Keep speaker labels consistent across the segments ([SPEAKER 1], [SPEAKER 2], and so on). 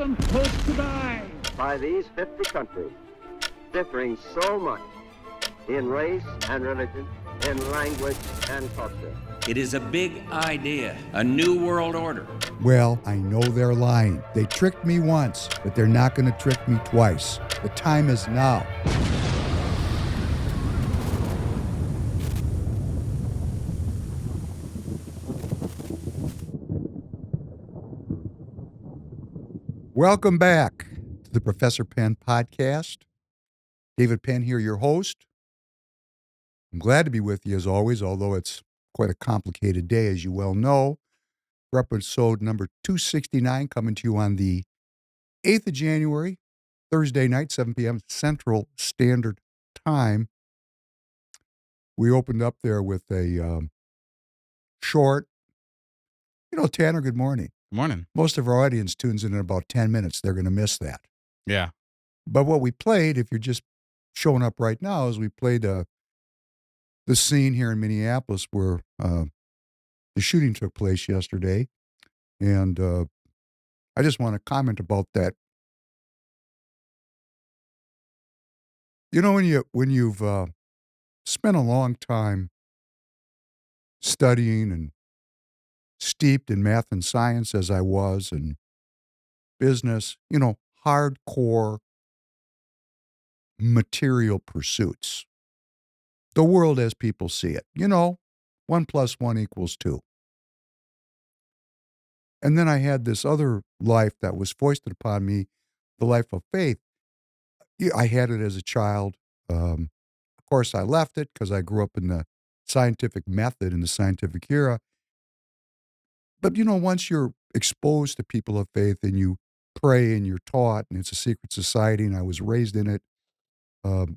[SPEAKER 1] some hope to die.
[SPEAKER 2] By these 50 countries, differing so much in race and religion, in language and culture.
[SPEAKER 3] It is a big idea, a new world order.
[SPEAKER 4] Well, I know they're lying. They tricked me once, but they're not going to trick me twice. The time is now. Welcome back to the Professor Penn podcast. David Penn here, your host. I'm glad to be with you as always, although it's quite a complicated day, as you well know. For episode number 269, coming to you on the 8th of January, Thursday night, 7 p.m. Central Standard Time. We opened up there with a short, Tanner, good morning.
[SPEAKER 5] Good morning.
[SPEAKER 4] Most of our audience tunes in about 10 minutes. They're going to miss that.
[SPEAKER 5] Yeah.
[SPEAKER 4] But what we played, if you're just showing up right now, is we played the scene here in Minneapolis where the shooting took place yesterday. And I just want to comment about that. You know, when you've spent a long time studying and steeped in math and science, as I was, and business, hardcore material pursuits. The world as people see it. 1 + 1 = 2. And then I had this other life that was foisted upon me, the life of faith. I had it as a child. Of course, I left it because I grew up in the scientific method, in the scientific era. But, once you're exposed to people of faith and you pray and you're taught, and it's a secret society, and I was raised in it,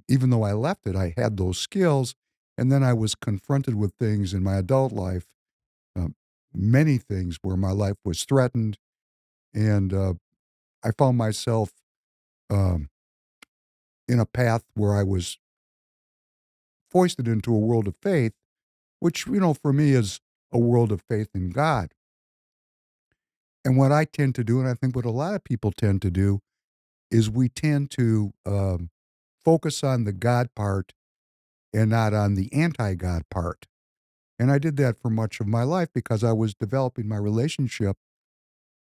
[SPEAKER 4] even though I left it, I had those skills. And then I was confronted with things in my adult life, many things where my life was threatened. And I found myself in a path where I was foisted into a world of faith, which, for me is a world of faith in God. And what I tend to do, and I think what a lot of people tend to do, is we tend to focus on the God part and not on the anti-God part. And I did that for much of my life because I was developing my relationship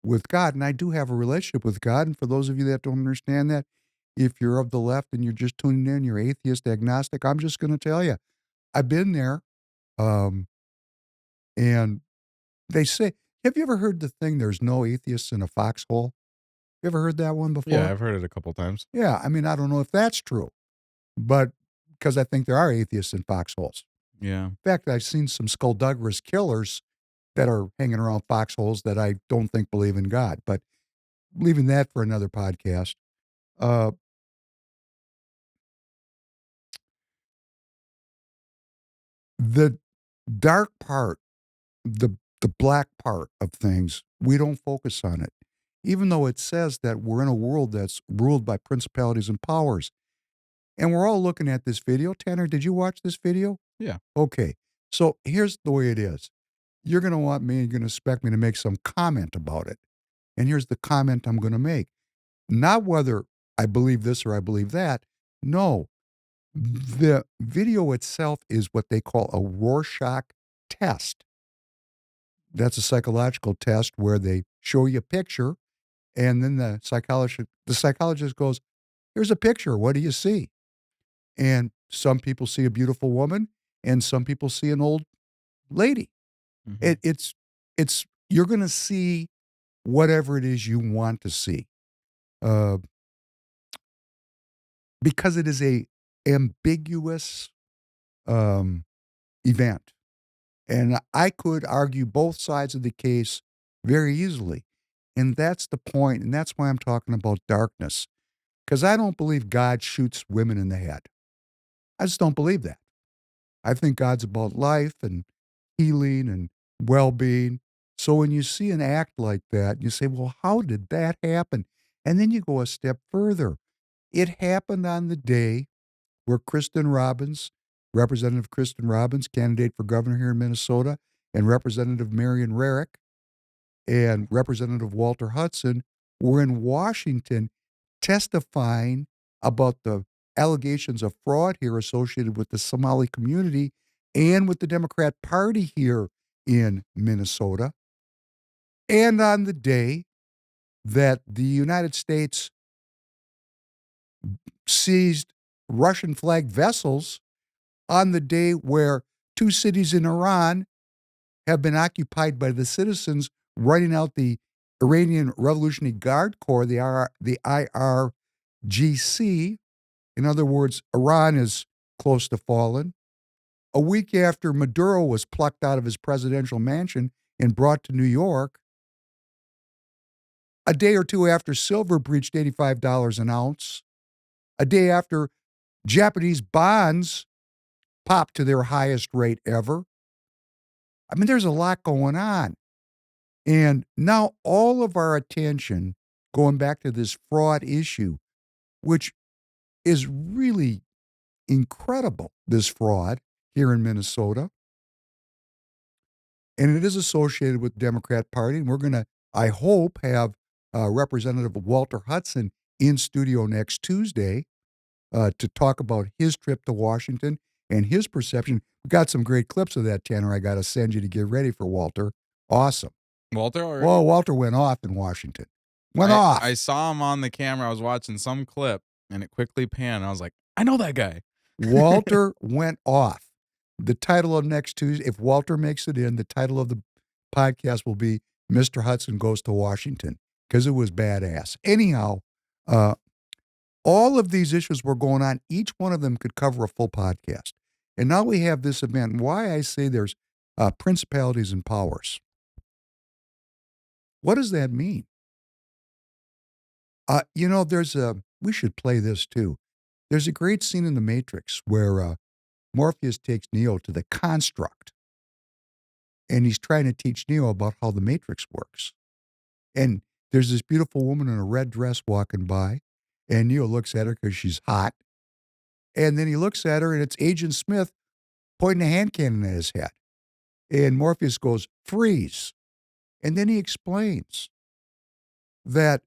[SPEAKER 4] with God. And I do have a relationship with God. And for those of you that don't understand that, if you're of the left and you're just tuning in, you're atheist, agnostic, I'm just going to tell you, I've been there. And they say, have you ever heard the thing, there's no atheists in a foxhole? You ever heard that one before?
[SPEAKER 5] Yeah, I've heard it a couple times.
[SPEAKER 4] Yeah, I mean, I don't know if that's true, but because I think there are atheists in foxholes.
[SPEAKER 5] Yeah.
[SPEAKER 4] In fact, I've seen some skullduggerous killers that are hanging around foxholes that I don't think believe in God. But leaving that for another podcast. The dark part, the black part of things, we don't focus on it. Even though it says that we're in a world that's ruled by principalities and powers. And we're all looking at this video. Tanner, did you watch this video?
[SPEAKER 5] Yeah.
[SPEAKER 4] Okay. So here's the way it is. You're going to want me, you're going to expect me to make some comment about it. And here's the comment I'm going to make. Not whether I believe this or I believe that. No. The video itself is what they call a Rorschach test. That's a psychological test where they show you a picture, and then the psychologist goes, here's a picture. What do you see? And some people see a beautiful woman, and some people see an old lady. Mm-hmm. It's you're going to see whatever it is you want to see, because it is a ambiguous event, and I could argue both sides of the case very easily, and that's the point, and that's why I'm talking about darkness, because I don't believe God shoots women in the head. I just don't believe that. I think God's about life and healing and well-being. So when you see an act like that, you say, well, how did that happen? And then you go a step further. It happened on the day where Representative Kristen Robbins, candidate for governor here in Minnesota, and Representative Marion Rarick and Representative Walter Hudson were in Washington testifying about the allegations of fraud here associated with the Somali community and with the Democrat Party here in Minnesota. And on the day that the United States seized Russian flagged vessels, on the day where 2 cities in Iran have been occupied by the citizens running out the Iranian Revolutionary Guard Corps, the IRGC. In other words, Iran is close to fallen. A week after Maduro was plucked out of his presidential mansion and brought to New York, a day or two after silver breached $85 an ounce, a day after Japanese bonds popped to their highest rate ever. I mean, there's a lot going on. And now all of our attention, going back to this fraud issue, which is really incredible, this fraud here in Minnesota. And it is associated with the Democrat Party. And we're going to, I hope, have Representative Walter Hudson in studio next Tuesday to talk about his trip to Washington and his perception. We got some great clips of that, Tanner. I got to send you to get ready for Walter. Awesome.
[SPEAKER 1] Walter already?
[SPEAKER 4] Well, Walter went off in Washington. Went off.
[SPEAKER 1] I saw him on the camera. I was watching some clip, and it quickly panned. I was like, I know that guy.
[SPEAKER 4] Walter went off. The title of next Tuesday, if Walter makes it in, the title of the podcast will be Mr. Hudson Goes to Washington, because it was badass. Anyhow, all of these issues were going on. Each one of them could cover a full podcast. And now we have this event. Why I say there's principalities and powers. What does that mean? We should play this too. There's a great scene in The Matrix where Morpheus takes Neo to the construct. And he's trying to teach Neo about how the Matrix works. And there's this beautiful woman in a red dress walking by. And Neo looks at her because she's hot. And then he looks at her, and it's Agent Smith pointing a hand cannon at his head. And Morpheus goes, freeze. And then he explains that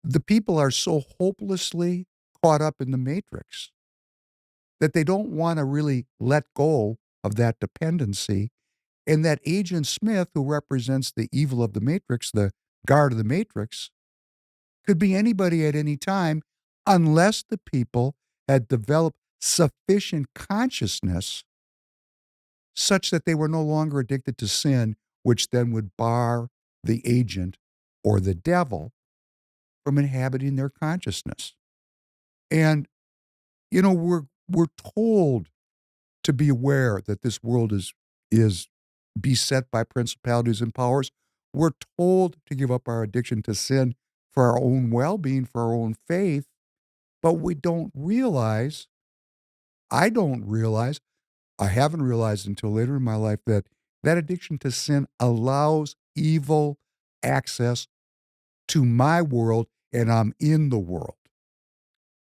[SPEAKER 4] the people are so hopelessly caught up in the Matrix that they don't want to really let go of that dependency. And that Agent Smith, who represents the evil of the Matrix, the guard of the Matrix, could be anybody at any time unless the people had developed sufficient consciousness such that they were no longer addicted to sin, which then would bar the agent or the devil from inhabiting their consciousness. And, we're told to be aware that this world is beset by principalities and powers. We're told to give up our addiction to sin for our own well-being, for our own faith, but we don't realize, I haven't realized until later in my life that addiction to sin allows evil access to my world, and I'm in the world.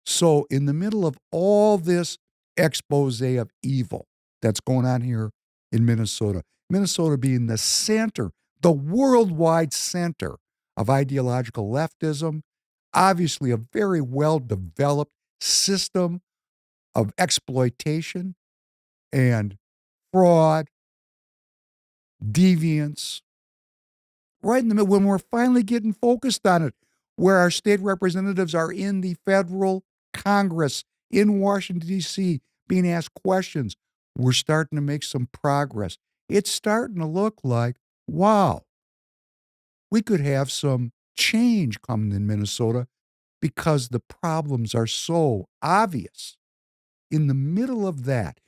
[SPEAKER 4] So in the middle of all this expose of evil that's going on here in Minnesota being the center, the worldwide center of ideological leftism, obviously a very well-developed system of exploitation and fraud, deviance, right in the middle, when we're finally getting focused on it, where our state representatives are in the federal Congress in Washington, D.C., being asked questions, we're starting to make some progress. It's starting to look like, wow, we could have some change coming in Minnesota because the problems are so obvious. In the middle of that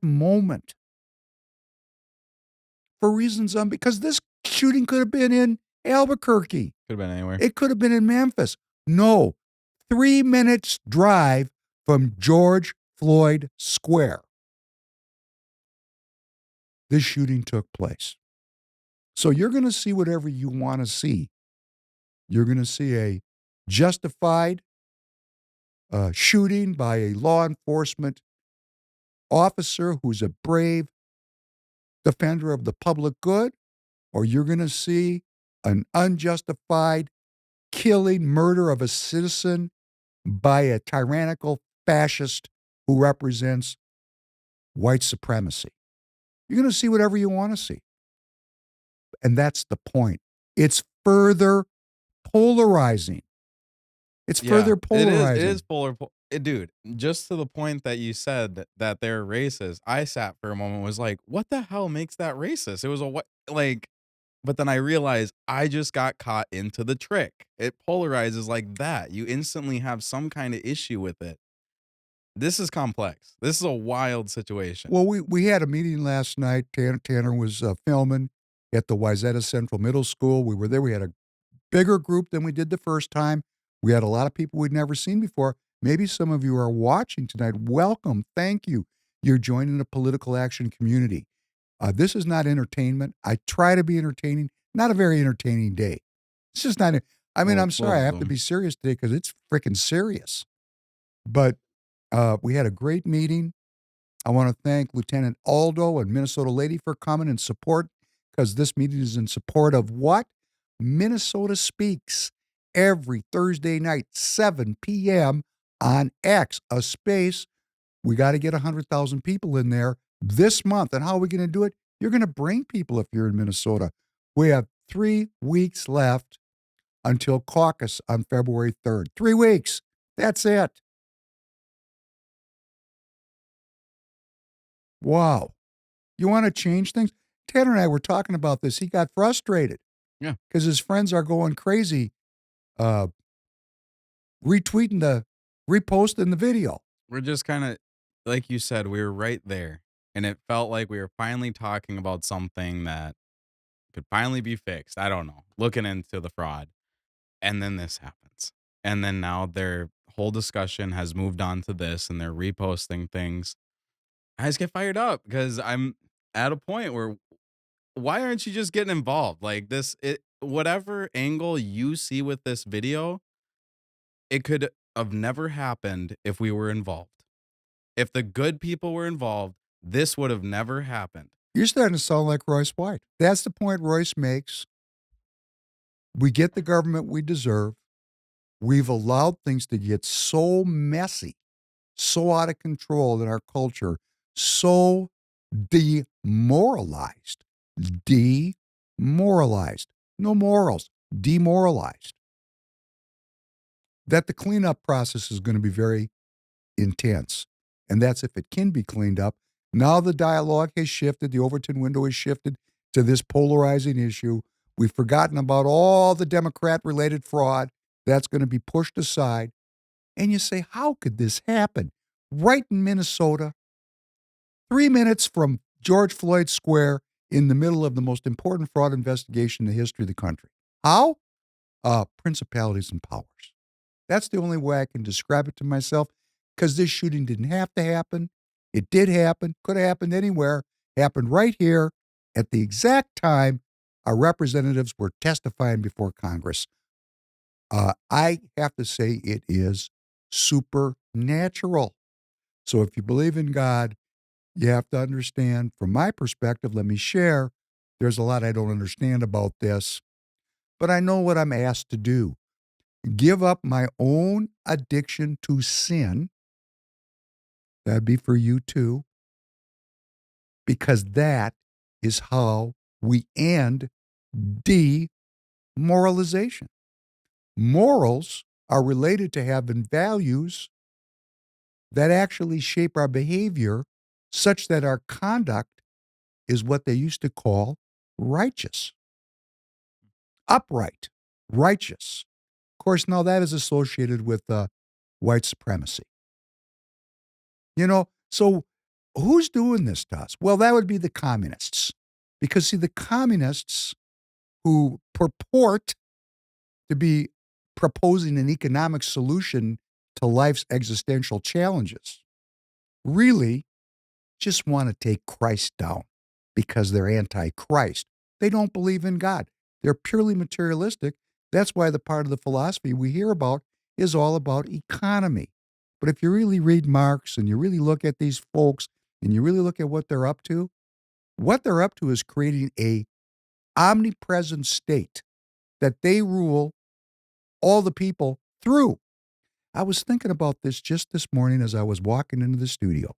[SPEAKER 4] moment, for reasons because this shooting could have been in Albuquerque.
[SPEAKER 1] Could have been anywhere.
[SPEAKER 4] It could have been in Memphis. No, 3 minutes drive from George Floyd Square, this shooting took place. So you're going to see whatever you want to see. You're going to see a justified shooting by a law enforcement officer who's a brave defender of the public good, or you're going to see an unjustified killing, murder of a citizen by a tyrannical fascist who represents white supremacy. You're going to see whatever you want to see. And that's the point. It's further polarizing. It's
[SPEAKER 1] Yeah,
[SPEAKER 4] further
[SPEAKER 1] it is
[SPEAKER 4] polarizing.
[SPEAKER 1] dude, just to the point that you said that they're racist, I sat for a moment, was like, "What the hell makes that racist?" It was a what like, but then I realized I just got caught into the trick. It polarizes like that. You instantly have some kind of issue with it. This is complex. This is a wild situation.
[SPEAKER 4] Well, we had a meeting last night. Tanner was filming at the Wayzata Central Middle School. We were there. We had a bigger group than we did the first time. We had a lot of people we'd never seen before. Maybe some of you are watching tonight. Welcome. Thank you. You're joining the political action community. This is not entertainment. I try to be entertaining. Not a very entertaining day. It's just not. I mean,
[SPEAKER 1] Well,
[SPEAKER 4] I'm sorry.
[SPEAKER 1] both
[SPEAKER 4] I
[SPEAKER 1] of
[SPEAKER 4] have to
[SPEAKER 1] them.
[SPEAKER 4] be serious today because it's freaking serious. But we had a great meeting. I want to thank Lieutenant Aldo and Minnesota Lady for coming and support, because this meeting is in support of what? Minnesota Speaks every Thursday night, 7 p.m. on X, a space. We got to get 100,000 people in there this month. And how are we going to do it? You're going to bring people if you're in Minnesota. We have 3 weeks left until caucus on February 3rd. 3 weeks. That's it. Wow. You want to change things? Tanner and I were talking about this. He got frustrated
[SPEAKER 1] Yeah.
[SPEAKER 4] because his friends are going crazy, uh, reposting the video.
[SPEAKER 1] We're just kinda like you said, we were right there, and it felt like we were finally talking about something that could finally be fixed. I don't know, looking into the fraud, and then this happens. And then now their whole discussion has moved on to this, and they're reposting things. I just get fired up because I'm at a point where why aren't you just getting involved? Like this, whatever angle you see with this video, it could have never happened if we were involved. If the good people were involved, this would have never happened.
[SPEAKER 4] You're starting to sound like Royce White. That's the point Royce makes. We get the government we deserve. We've allowed things to get so messy, so out of control in our culture, so demoralized. Demoralized. No morals. Demoralized. That the cleanup process is going to be very intense. And that's if it can be cleaned up. Now the dialogue has shifted. The Overton window has shifted to this polarizing issue. We've forgotten about all the Democrat-related fraud. That's going to be pushed aside. And you say, how could this happen? Right in Minnesota, 3 minutes from George Floyd Square, in the middle of the most important fraud investigation in the history of the country. How? Principalities and powers. That's the only way I can describe it to myself, because this shooting didn't have to happen. It did happen. Could have happened anywhere. Happened right here at the exact time our representatives were testifying before Congress. I have to say it is supernatural. So if you believe in God, you have to understand, from my perspective, let me share, there's a lot I don't understand about this, but I know what I'm asked to do. Give up my own addiction to sin. That'd be for you too, because that is how we end demoralization. Morals are related to having values that actually shape our behavior such that our conduct is what they used to call righteous, upright, righteous. Of course, now that is associated with white supremacy. So who's doing this to us? Well, that would be the communists. Because, see, the communists who purport to be proposing an economic solution to life's existential challenges really just want to take Christ down because they're anti-Christ. They don't believe in God. They're purely materialistic. That's why the part of the philosophy we hear about is all about economy. But if you really read Marx and you really look at these folks and you really look at what they're up to is creating a omnipresent state that they rule all the people through. I was thinking about this just this morning as I was walking into the studio.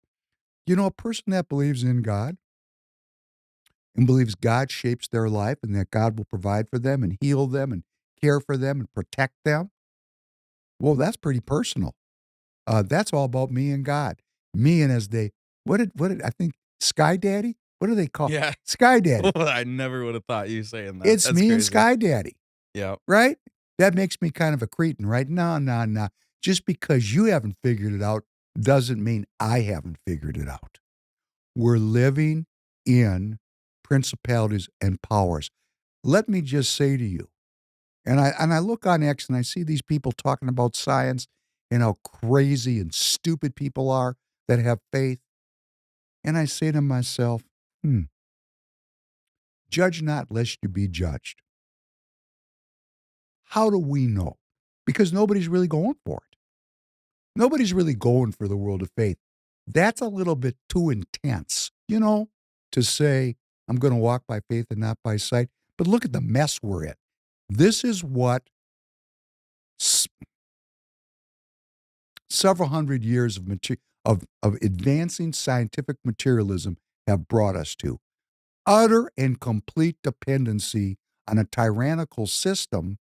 [SPEAKER 4] You know, a person that believes in God and believes God shapes their life and that God will provide for them and heal them and care for them and protect them, well, that's pretty personal. That's all about me and God. Me and as they, what did I think Sky Daddy? What do they call
[SPEAKER 1] Yeah.
[SPEAKER 4] Sky Daddy?
[SPEAKER 1] I never would have thought you saying that.
[SPEAKER 4] It's
[SPEAKER 1] That's
[SPEAKER 4] me and
[SPEAKER 1] crazy.
[SPEAKER 4] Sky Daddy,
[SPEAKER 1] Yeah.
[SPEAKER 4] right? That makes me kind of a cretin, right? No, no, no. Just because you haven't figured it out doesn't mean I haven't figured it out. We're living in principalities and powers. Let me just say to you, and I look on X and I see these people talking about science and how crazy and stupid people are that have faith. And I say to myself, judge not lest you be judged. How do we know? Because nobody's really going for it. Nobody's really going for the world of faith. That's a little bit too intense, to say, I'm going to walk by faith and not by sight. But look at the mess we're in. This is what several hundred years of advancing scientific materialism have brought us to. Utter and complete dependency on a tyrannical system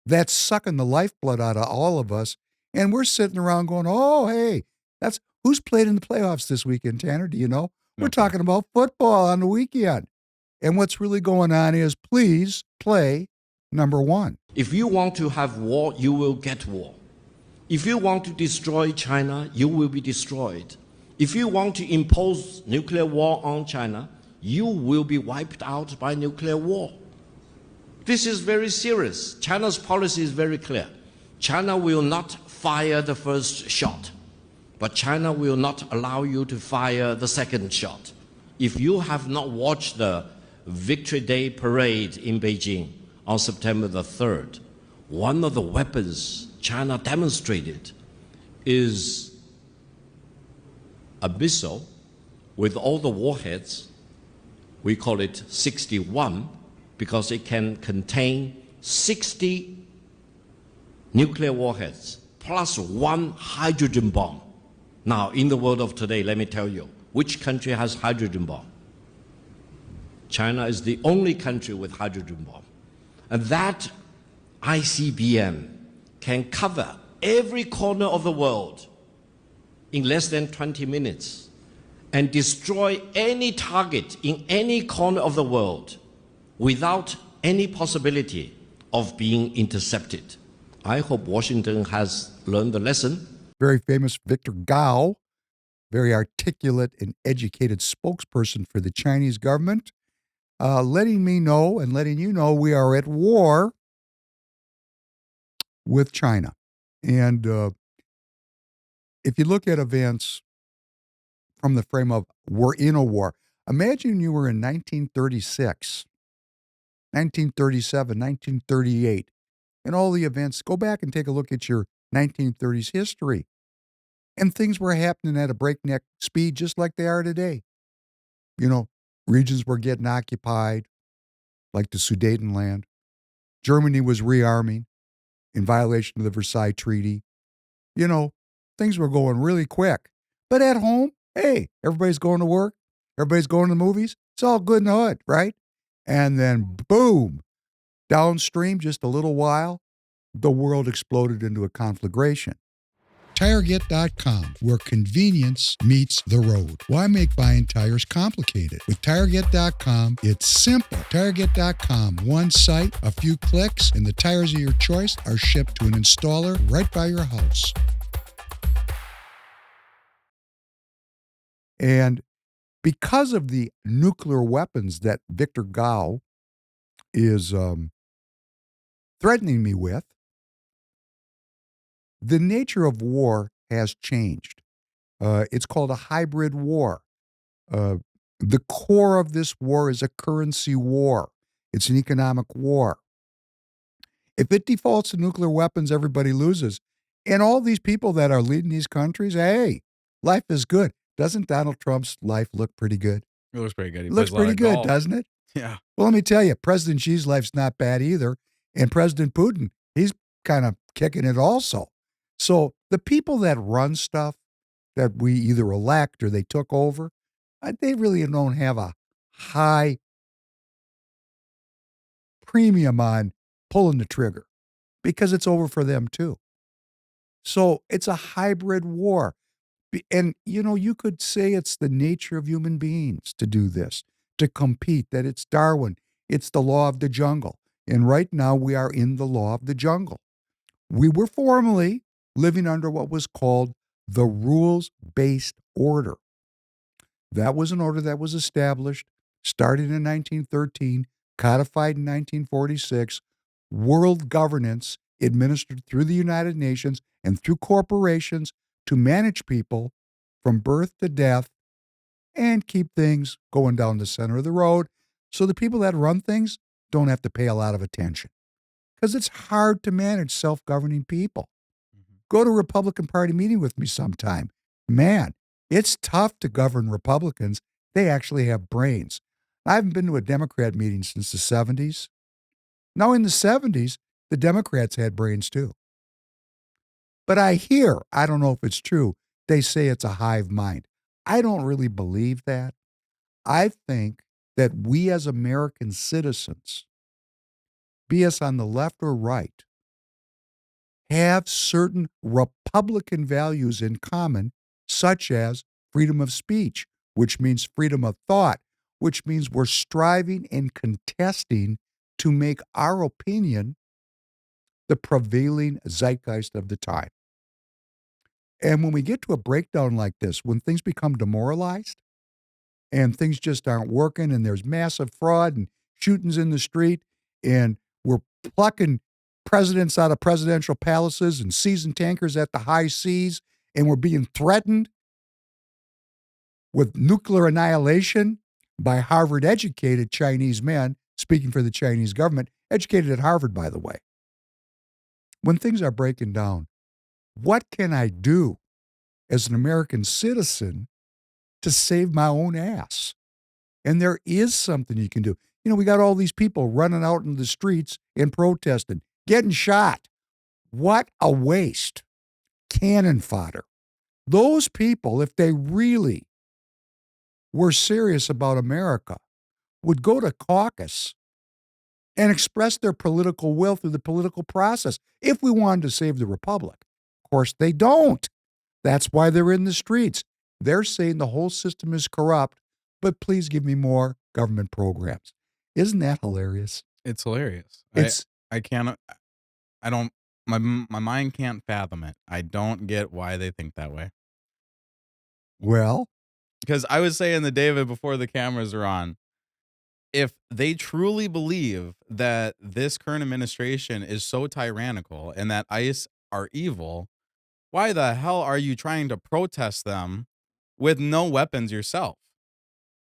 [SPEAKER 4] that's sucking the lifeblood out of all of us. And we're sitting around going, oh, hey, that's who's played in the playoffs this weekend, Tanner? Do you know? We're
[SPEAKER 1] No clue.
[SPEAKER 4] talking about football on the weekend. And what's really going on is please play number one.
[SPEAKER 3] If you want to have war, you will get war. If you want to destroy China, you will be destroyed. If you want to impose nuclear war on China, you will be wiped out by nuclear war. This is very serious. China's policy is very clear. China will not fire the first shot, but China will not allow you to fire the second shot. If you have not watched the Victory Day parade in Beijing on September the 3rd, one of the weapons China demonstrated is a missile with all the warheads. We call it 61 because it can contain 60 nuclear warheads plus one hydrogen bomb. Now, in the world of today, let me tell you, which country has hydrogen bomb? China is the only country with hydrogen bomb. And that ICBM can cover every corner of the world in less than 20 minutes and destroy any target in any corner of the world without any possibility of being intercepted. I hope Washington has learned the lesson.
[SPEAKER 4] Very famous Victor Gao, very articulate and educated spokesperson for the Chinese government, letting me know and letting you know we are at war with China. And if you look at events from the frame of we're in a war, imagine you were in 1936, 1937, 1938, and all the events. Go back and take a look at your 1930s history. And things were happening at a breakneck speed just like they are today. Regions were getting occupied, like the Sudetenland. Germany was rearming in violation of the Versailles Treaty. Things were going really quick. But at home, hey, everybody's going to work. Everybody's going to the movies. It's all good in the hood, right? And then, boom, downstream, just a little while, the world exploded into a conflagration. TireGet.com, where convenience meets the road. Why make buying tires complicated? With TireGet.com, it's simple. TireGet.com, one site, a few clicks, and the tires of your choice are shipped to an installer right by your house. And because of the nuclear weapons that Victor Gao is threatening me with, the nature of war has changed. It's called a hybrid war. The core of this war is a currency war. It's an economic war. If it defaults to nuclear weapons, everybody loses. And all these people that are leading these countries, hey, life is good. Doesn't Donald Trump's life look pretty good?
[SPEAKER 1] It looks pretty good. He
[SPEAKER 4] Looks
[SPEAKER 1] plays a lot
[SPEAKER 4] pretty
[SPEAKER 1] of
[SPEAKER 4] good,
[SPEAKER 1] golf.
[SPEAKER 4] doesn't it?
[SPEAKER 1] Yeah.
[SPEAKER 4] Well, let me tell you, President Xi's life's not bad either. And President Putin, he's kind of kicking it also. So the people that run stuff that we either elect or they took over, they really don't have a high premium on pulling the trigger because it's over for them too. So it's a hybrid war. And, you could say it's the nature of human beings to do this, to compete, that it's Darwin, it's the law of the jungle. And right now we are in the law of the jungle. We were formerly living under what was called the rules-based order. That was an order that was established, started in 1913, codified in 1946, world governance administered through the United Nations and through corporations to manage people from birth to death and keep things going down the center of the road so the people that run things don't have to pay a lot of attention. Because it's hard to manage self-governing people.
[SPEAKER 1] Mhm.
[SPEAKER 4] Go to a Republican Party meeting with me sometime. Man, it's tough to govern Republicans. They actually have brains. I haven't been to a Democrat meeting since the 70s. Now, in the 70s, the Democrats had brains too. But I don't know if it's true, they say it's a hive mind. I don't really believe that. I think that we as American citizens, be us on the left or right, have certain Republican values in common, such as freedom of speech, which means freedom of thought, which means we're striving and contesting to make our opinion the prevailing zeitgeist of the time. And when we get to a breakdown like this, when things become demoralized and things just aren't working and there's massive fraud and shootings in the street and we're plucking presidents out of presidential palaces and seasoned tankers at the high seas and we're being threatened with nuclear annihilation by Harvard-educated Chinese men, speaking for the Chinese government, educated at Harvard, by the way. When things are breaking down, what can I do as an American citizen to save my own ass? And there is something you can do. We got all these people running out in the streets and protesting, getting shot. What a waste. Cannon fodder. Those people, if they really were serious about America, would go to caucus and express their political will through the political process if we wanted to save the republic. Of course, they don't. That's why they're in the streets. They're saying the whole system is corrupt, but please give me more government programs. Isn't that hilarious?
[SPEAKER 1] It's hilarious.
[SPEAKER 4] It's,
[SPEAKER 1] I can't I don't my mind can't fathom it. I don't get why they think that way.
[SPEAKER 4] well,
[SPEAKER 1] Because I was saying to David before the cameras are on, if they truly believe that this current administration is so tyrannical and that ICE are evil, why the hell are you trying to protest them with no weapons yourself?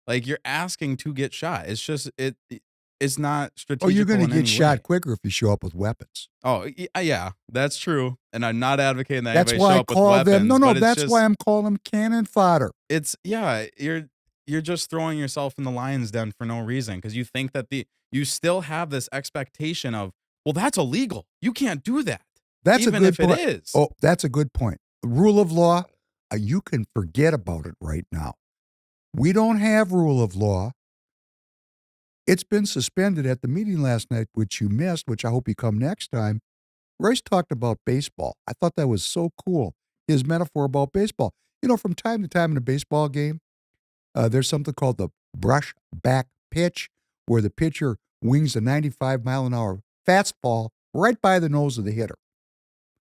[SPEAKER 1] Like, you're asking to get shot. It's just it's not
[SPEAKER 4] you're going
[SPEAKER 1] strategical
[SPEAKER 4] to
[SPEAKER 1] in
[SPEAKER 4] get
[SPEAKER 1] any
[SPEAKER 4] shot
[SPEAKER 1] way.
[SPEAKER 4] quicker if you show up with weapons.
[SPEAKER 1] Oh, yeah, that's true. And I'm not advocating that
[SPEAKER 4] That's
[SPEAKER 1] anybody
[SPEAKER 4] why
[SPEAKER 1] show
[SPEAKER 4] I
[SPEAKER 1] up with
[SPEAKER 4] call them,
[SPEAKER 1] weapons,
[SPEAKER 4] no,
[SPEAKER 1] but it's
[SPEAKER 4] that's why
[SPEAKER 1] just
[SPEAKER 4] I'm calling them cannon fodder.
[SPEAKER 1] it's yeah, you're just throwing yourself in the lion's den for no reason because you think that you still have this expectation of, well, that's illegal. You can't do that,
[SPEAKER 4] That's a
[SPEAKER 1] even
[SPEAKER 4] good
[SPEAKER 1] if it
[SPEAKER 4] point.
[SPEAKER 1] is.
[SPEAKER 4] Oh, that's a good point. Rule of law, you can forget about it right now. We don't have rule of law. It's been suspended at the meeting last night, which you missed, which I hope you come next time. Royce talked about baseball. I thought that was so cool, his metaphor about baseball. From time to time in a baseball game, there's something called the brush back pitch, where the pitcher wings a 95-mile-an-hour fastball right by the nose of the hitter.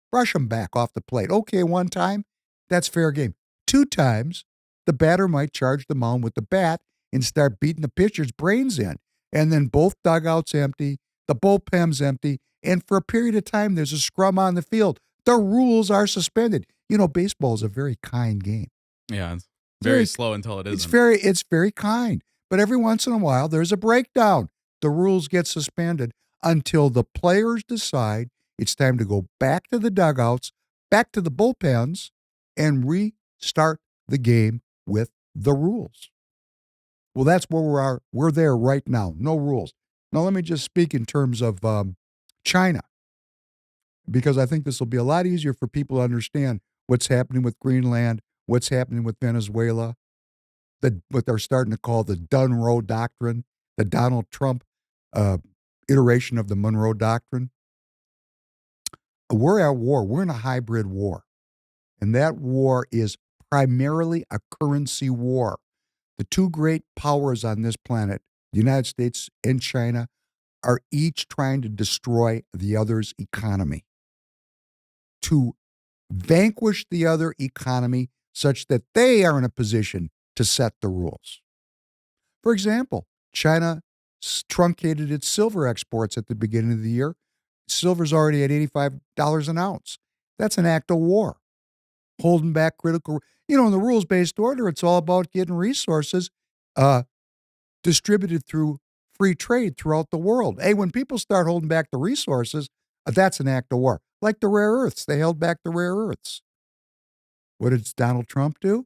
[SPEAKER 4] Brush him back off the plate. Okay, one time, that's fair game. Two times, the batter might charge the mound with the bat and start beating the pitcher's brains in. And then both dugouts empty, the bullpen's empty, and for a period of time, there's a scrum on the field. The rules are suspended. Baseball is a very kind game.
[SPEAKER 1] Yeah, it's
[SPEAKER 4] It's
[SPEAKER 1] very
[SPEAKER 4] very,
[SPEAKER 1] slow until it
[SPEAKER 4] it's
[SPEAKER 1] isn't.
[SPEAKER 4] very kind. But every once in a while, there's a breakdown. The rules get suspended until the players decide it's time to go back to the dugouts, back to the bullpens, and restart the game with the rules. Well, that's where we are. We're there right now. No rules. Now, let me just speak in terms of China, because I think this will be a lot easier for people to understand what's happening with Greenland, what's happening with Venezuela, what they're starting to call the Monroe Doctrine, the Donald Trump uh, iteration of the Monroe Doctrine. We're at war. We're in a hybrid war. And that war is primarily a currency war. The two great powers on this planet, the United States and China, are each trying to destroy the other's economy, to vanquish the other economy such that they are in a position to set the rules. For example, China truncated its silver exports at the beginning of the year. Silver's already at $85 an ounce. That's an act of war, holding back critical. In the rules-based order, it's all about getting resources uh, distributed through free trade throughout the world. Hey, when people start holding back the resources, that's an act of war. Like the rare earths, they held back the rare earths. What did Donald Trump do?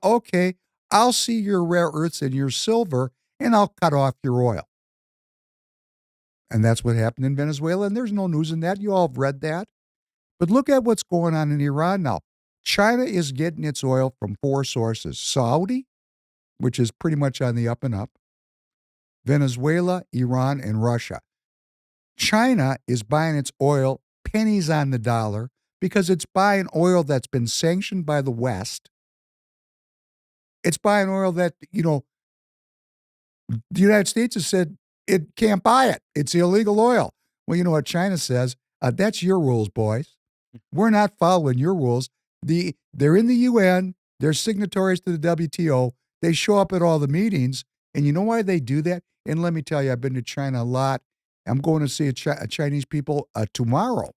[SPEAKER 4] Okay, I'll see your rare earths and your silver, and I'll cut off your oil. And that's what happened in Venezuela, and there's no news in that. You all have read that. But look at what's going on in Iran now. China is getting its oil from four sources: Saudi, which is pretty much on the up and up, Venezuela, Iran, and Russia. China is buying its oil pennies on the dollar because it's buying oil that's been sanctioned by the West. It's buying oil that, the United States has said it can't buy it. It's illegal oil. Well, you know what China says? That's your rules, boys. We're not following your rules. They're in the UN. They're signatories to the WTO. They show up at all the meetings. And you know why they do that? And let me tell you, I've been to China a lot. I'm going to see a Chinese people tomorrow.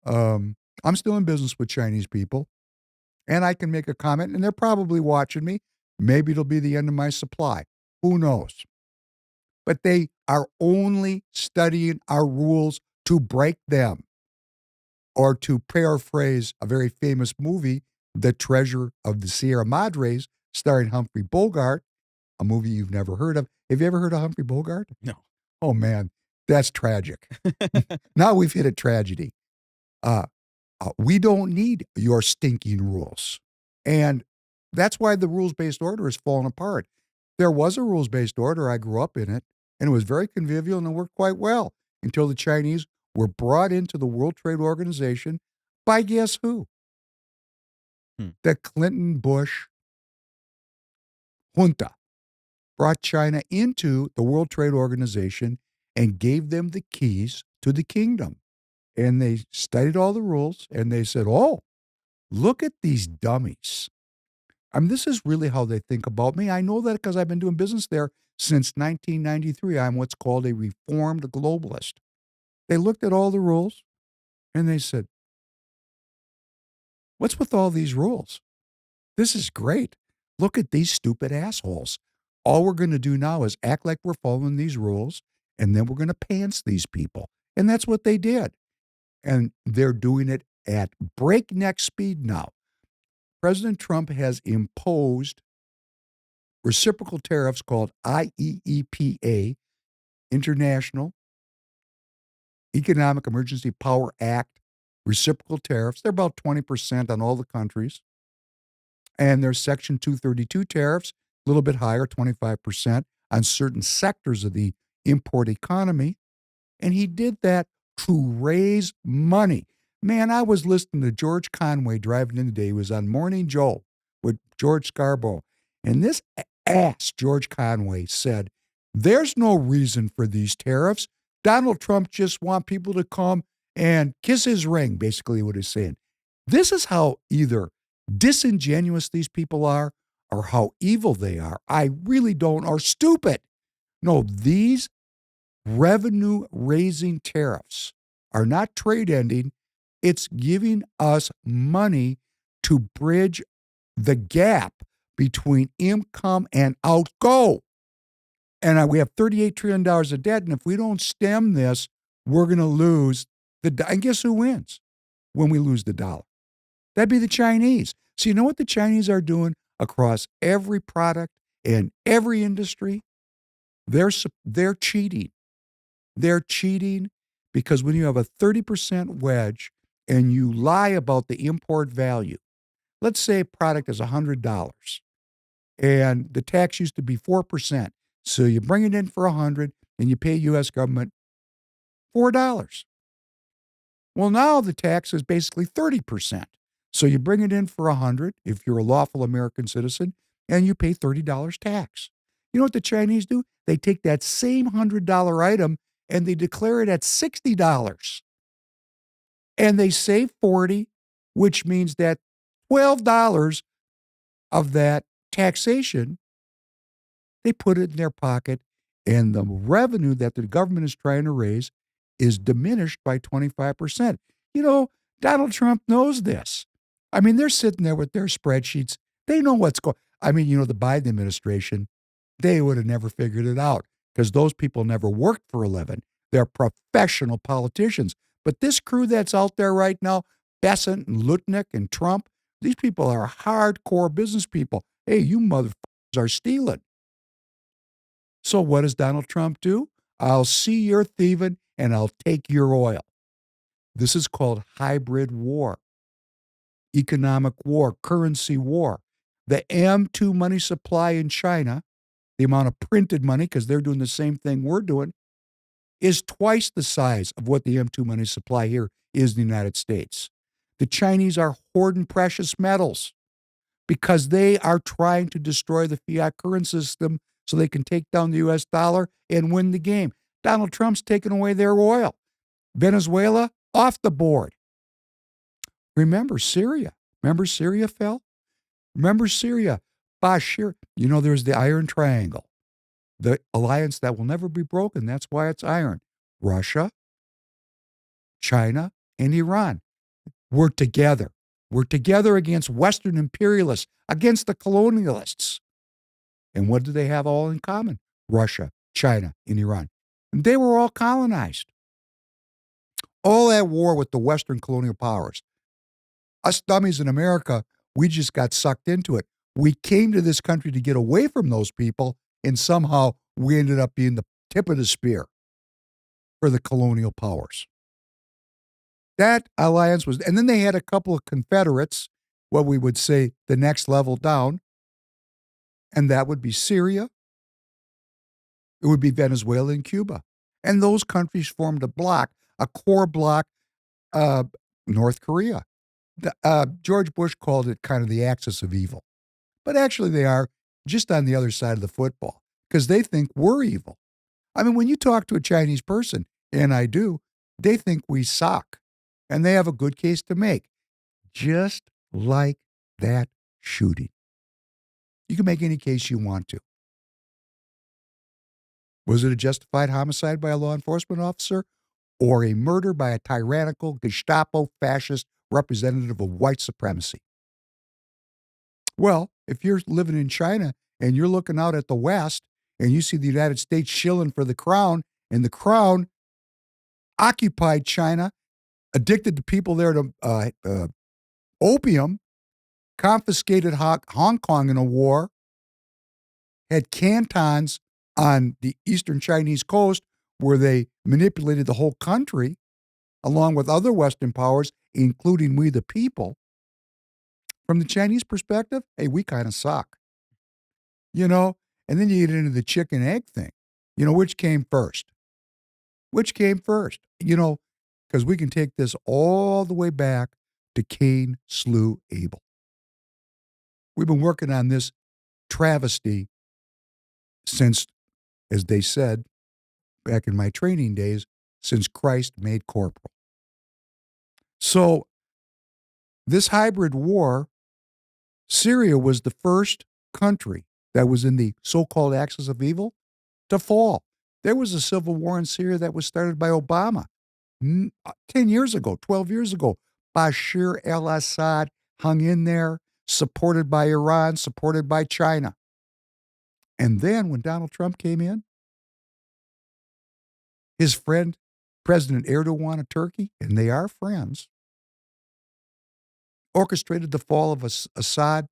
[SPEAKER 4] I'm still in business with Chinese people. And I can make a comment, and they're probably watching me. Maybe it'll be the end of my supply. Who knows? But they are only studying our rules to break them. Or to paraphrase a very famous movie, The Treasure of the Sierra Madres, starring Humphrey Bogart, a movie you've never heard of. Have you ever heard of Humphrey Bogart?
[SPEAKER 1] No.
[SPEAKER 4] Oh, man, that's tragic. Now we've hit a tragedy. We don't need your stinking rules. And that's why the rules-based order has fallen apart. There was a rules-based order. I grew up in it, and it was very convivial and it worked quite well until the Chinese were brought into the World Trade Organization by guess who? The Clinton-Bush junta brought China into the World Trade Organization and gave them the keys to the kingdom. And they studied all the rules, and they said, oh, look at these dummies. This is really how they think about me. I know that because I've been doing business there since 1993. I'm what's called a reformed globalist. They looked at all the rules, and they said, what's with all these rules? This is great. Look at these stupid assholes. All we're going to do now is act like we're following these rules, and then we're going to pants these people. And that's what they did. And they're doing it at breakneck speed now. President Trump has imposed reciprocal tariffs called IEEPA, International Economic Emergency Power Act reciprocal tariffs. They're about 20% on all the countries. And there's Section 232 tariffs, a little bit higher, 25% on certain sectors of the import economy. And he did that to raise money. Man, I was listening to George Conway driving in today. He was on Morning Joe with George Scarborough. And this ass, George Conway, said, there's no reason for these tariffs. Donald Trump just wants people to come and kiss his ring, basically what he's saying. This is how either disingenuous these people are or how evil they are. I really don't, or stupid. No, these revenue-raising tariffs are not trade ending. It's giving us money to bridge the gap between income and outgo. And we have $38 trillion of debt, and if we don't stem this, we're going to lose and guess who wins when we lose the dollar? That'd be the Chinese. So you know what the Chinese are doing across every product, And every industry, they're cheating. They're cheating because when you have a 30% wedge and you lie about the import value, let's say a product is $100 and the tax used to be 4%. So you bring it in for 100 and you pay US government $4. Well, now the tax is basically 30%. So you bring it in for 100 if you're a lawful American citizen and you pay $30 tax. You know what the Chinese do? They take that same $100 item and they declare it at $60 and they save 40, which means that $12 of that taxation, they put it in their pocket and the revenue that the government is trying to raise is diminished by 25%. You know, Donald Trump knows this. I mean, they're sitting there with their spreadsheets. They know what's going. I mean, the Biden administration, they would have never figured it out because those people never worked for a living. They're professional politicians. But this crew that's out there right now, Bessent and Lutnick and Trump, these people are hardcore business people. Hey, you motherfuckers are stealing. So what does Donald Trump do? I'll see your thieving and I'll take your oil. This is called hybrid war, economic war, currency war. The M2 money supply in China, the amount of printed money, because they're doing the same thing we're doing, is twice the size of what the M2 money supply here is in the United States. The Chinese are hoarding precious metals because they are trying to destroy the fiat currency system so they can take down the U.S. dollar and win the game. Donald Trump's taking away their oil. Venezuela, off the board. Remember Syria. Remember Syria fell? Remember Syria. Bashir. There's the Iron Triangle, the alliance that will never be broken. That's why it's iron. Russia, China, and Iran. We're together. We're together against Western imperialists, against the colonialists. And what do they have all in common? Russia, China, and Iran. And they were all colonized. All at war with the Western colonial powers. Us dummies in America, we just got sucked into it. We came to this country to get away from those people, and somehow we ended up being the tip of the spear for the colonial powers. That alliance was, and then they had a couple of Confederates, what we would say the next level down, and that would be Syria, it would be Venezuela and Cuba. And those countries formed a bloc, a core bloc, North Korea. George Bush called it kind of the axis of evil. But actually they are just on the other side of the football because they think we're evil. I mean, when you talk to a Chinese person, and I do, they think we suck. And they have a good case to make. Just like that shooting. You can make any case you want to. Was it a justified homicide by a law enforcement officer or a murder by a tyrannical Gestapo fascist representative of white supremacy? Well, if you're living in China and you're looking out at the West and you see the United States shilling for the crown and the crown occupied China, addicted the people there to opium, confiscated Hong Kong in a war, had cantons on the eastern Chinese coast where they manipulated the whole country, along with other Western powers, including we the people. From the Chinese perspective, hey, we kind of suck. And then you get into the chicken egg thing. Which came first? Which came first? Because we can take this all the way back to Cain slew Abel. We've been working on this travesty since, as they said back in my training days, since Christ made corporal. So this hybrid war, Syria was the first country that was in the so-called axis of evil to fall. There was a civil war in Syria that was started by Obama 10 years ago, 12 years ago. Bashir al-Assad hung in there, supported by Iran, supported by China. And then when Donald Trump came in, his friend, President Erdogan of Turkey, and they are friends, orchestrated the fall of Assad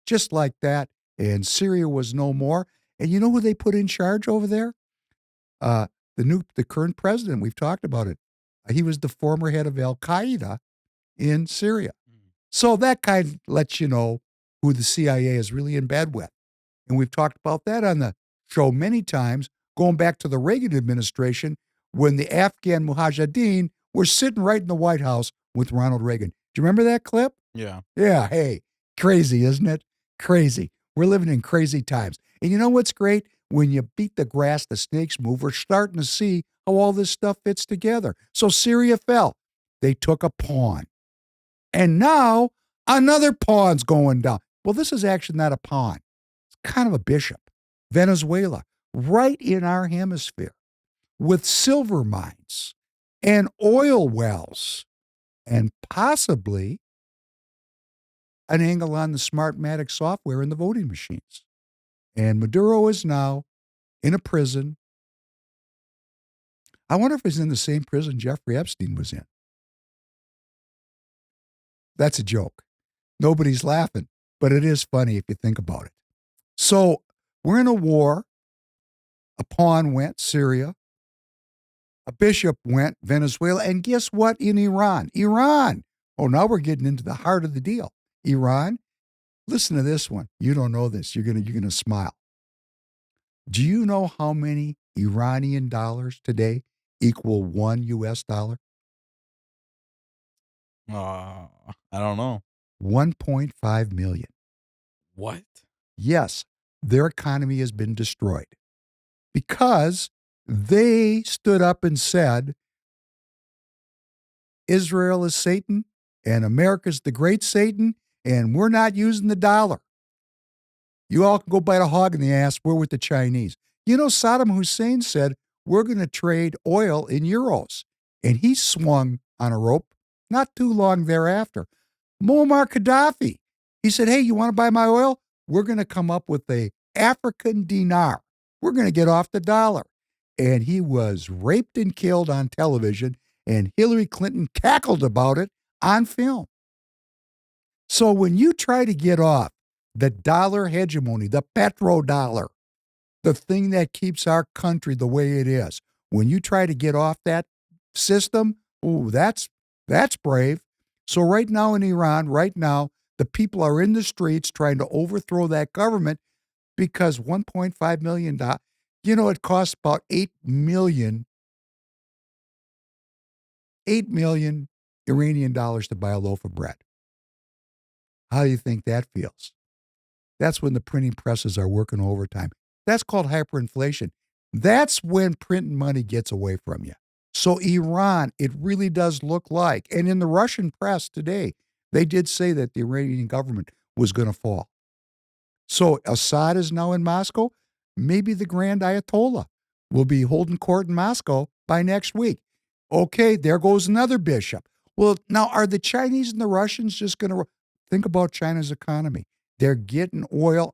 [SPEAKER 4] just like that. and Syria was no more. And you know who they put in charge over there? Uh, the current president. We've talked about it. He was the former head of Al Qaeda in Syria. So that kind of lets you know who the CIA is really in bed with. And we've talked about that on the show many times, going back to the Reagan administration when the Afghan Mujahideen were sitting right in the White House with Ronald Reagan. Do you remember that clip?
[SPEAKER 1] Yeah.
[SPEAKER 4] Yeah, hey, crazy, isn't it? Crazy. We're living in crazy times. And you know what's great? When you beat the grass, the snakes move. We're starting to see how all this stuff fits together. So Syria fell. They took a pawn. And now another pawn's going down. Well, this is actually not a pawn. It's kind of a bishop. Venezuela, right in our hemisphere, with silver mines and oil wells and possibly an angle on the Smartmatic software in the voting machines. And Maduro is now in a prison. I wonder if he's in the same prison Jeffrey Epstein was in. That's a joke. Nobody's laughing, but it is funny if you think about it. So we're in a war. A pawn went, Syria. A bishop went, Venezuela. And guess what? In Iran. Iran. Oh, now we're getting into the heart of the deal. Iran. Listen to this one. You don't know this. You're gonna smile. Do you know how many Iranian dollars today equal one US dollar?
[SPEAKER 1] I don't know.
[SPEAKER 4] 1.5 million.
[SPEAKER 1] What?
[SPEAKER 4] Yes, their economy has been destroyed because they stood up and said, Israel is Satan and America's the great Satan, and we're not using the dollar. You all can go bite a hog in the ass. We're with the Chinese. You know, Saddam Hussein said, we're going to trade oil in euros. And he swung on a rope not too long thereafter. Muammar Gaddafi, he said, hey, you want to buy my oil? We're going to come up with a African dinar. We're going to get off the dollar. And he was raped and killed on television, and Hillary Clinton cackled about it on film. So when you try to get off the dollar hegemony, the petrodollar, the thing that keeps our country the way it is, when you try to get off that system, ooh, that's brave. So right now in Iran, the people are in the streets trying to overthrow that government because $1.5 million, it costs about $8 million Iranian dollars to buy a loaf of bread. How do you think that feels? That's when the printing presses are working overtime. That's called hyperinflation. That's when printing money gets away from you. So Iran, it really does look like, and in the Russian press today, they did say that the Iranian government was going to fall. So Assad is now in Moscow. Maybe the Grand Ayatollah will be holding court in Moscow by next week. Okay, there goes another bishop. Well, now are the Chinese and the Russians just going to think about China's economy? They're getting oil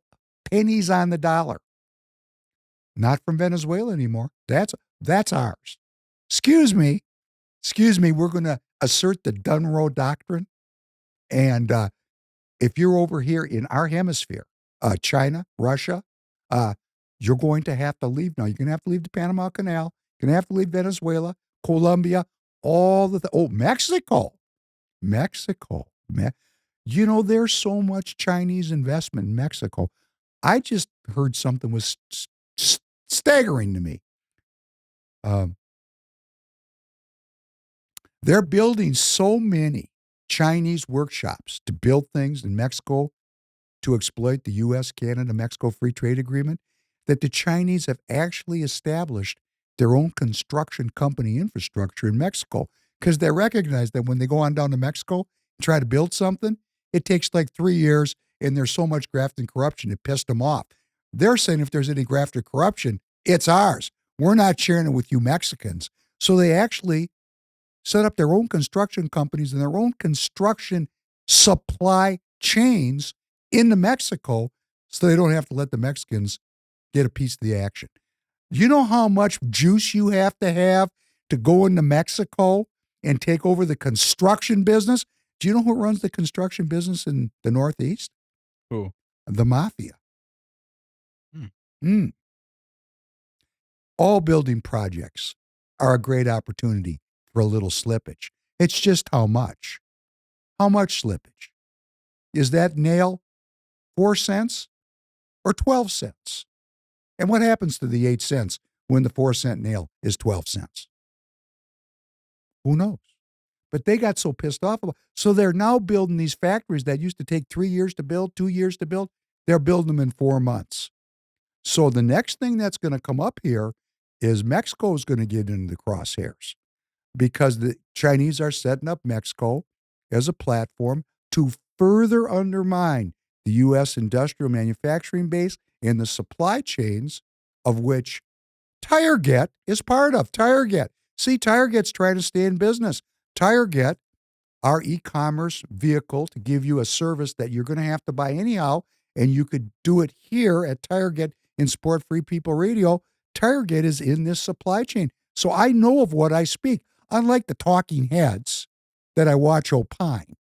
[SPEAKER 4] pennies on the dollar. Not from Venezuela anymore. That's ours. Excuse me, we're going to assert the Dunroe Doctrine. And if you're over here in our hemisphere, China, Russia, you're going to have to leave now. You're going to have to leave the Panama Canal. You're going to have to leave Venezuela, Colombia, Mexico. There's so much Chinese investment in Mexico. I just heard something was staggering to me. They're building so many Chinese workshops to build things in Mexico to exploit the U.S., Canada, Mexico Free Trade Agreement that the Chinese have actually established their own construction company infrastructure in Mexico because they recognize that when they go on down to Mexico and try to build something, it takes like 3 years and there's so much graft and corruption, it pissed them off. They're saying if there's any graft or corruption, it's ours. We're not sharing it with you Mexicans. So they actually set up their own construction companies and their own construction supply chains into Mexico so they don't have to let the Mexicans get a piece of the action. You know how much juice you have to go into Mexico and take over the construction business? Do you know who runs the construction business in the Northeast?
[SPEAKER 1] Who?
[SPEAKER 4] The mafia. Mm. All building projects are a great opportunity for a little slippage. It's just how much? How much slippage? Is that nail 4 cents or 12 cents? And what happens to the 8 cents when the 4-cent nail is 12 cents? Who knows? But they got so pissed off about it. So they're now building these factories that used to take 3 years to build, 2 years to build. They're building them in 4 months. So the next thing that's going to come up here is Mexico is going to get into the crosshairs because the Chinese are setting up Mexico as a platform to further undermine the U.S. industrial manufacturing base and the supply chains of which TireGet is part of. TireGet. See, TireGet's trying to stay in business. TireGet, our e-commerce vehicle to give you a service that you're going to have to buy anyhow, and you could do it here at TireGet in Sport Free People Radio. TireGet is in this supply chain. So I know of what I speak. Unlike the talking heads that I watch opine,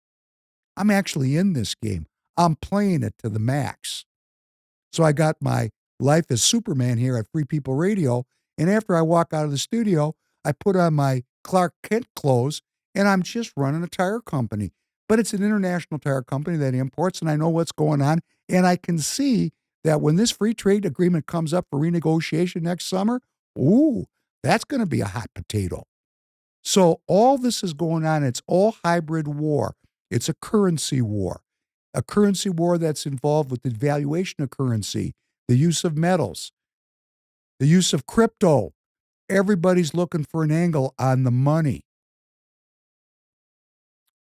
[SPEAKER 4] I'm actually in this game. I'm playing it to the max. So I got my Life as Superman here at Free People Radio, and after I walk out of the studio, I put on my Clark Kent clothes, and I'm just running a tire company. But it's an international tire company that imports, and I know what's going on, and I can see that when this free trade agreement comes up for renegotiation next summer, ooh, that's going to be a hot potato. So all this is going on. It's all hybrid war. It's a currency war that's involved with the valuation of currency, the use of metals, the use of crypto. Everybody's looking for an angle on the money.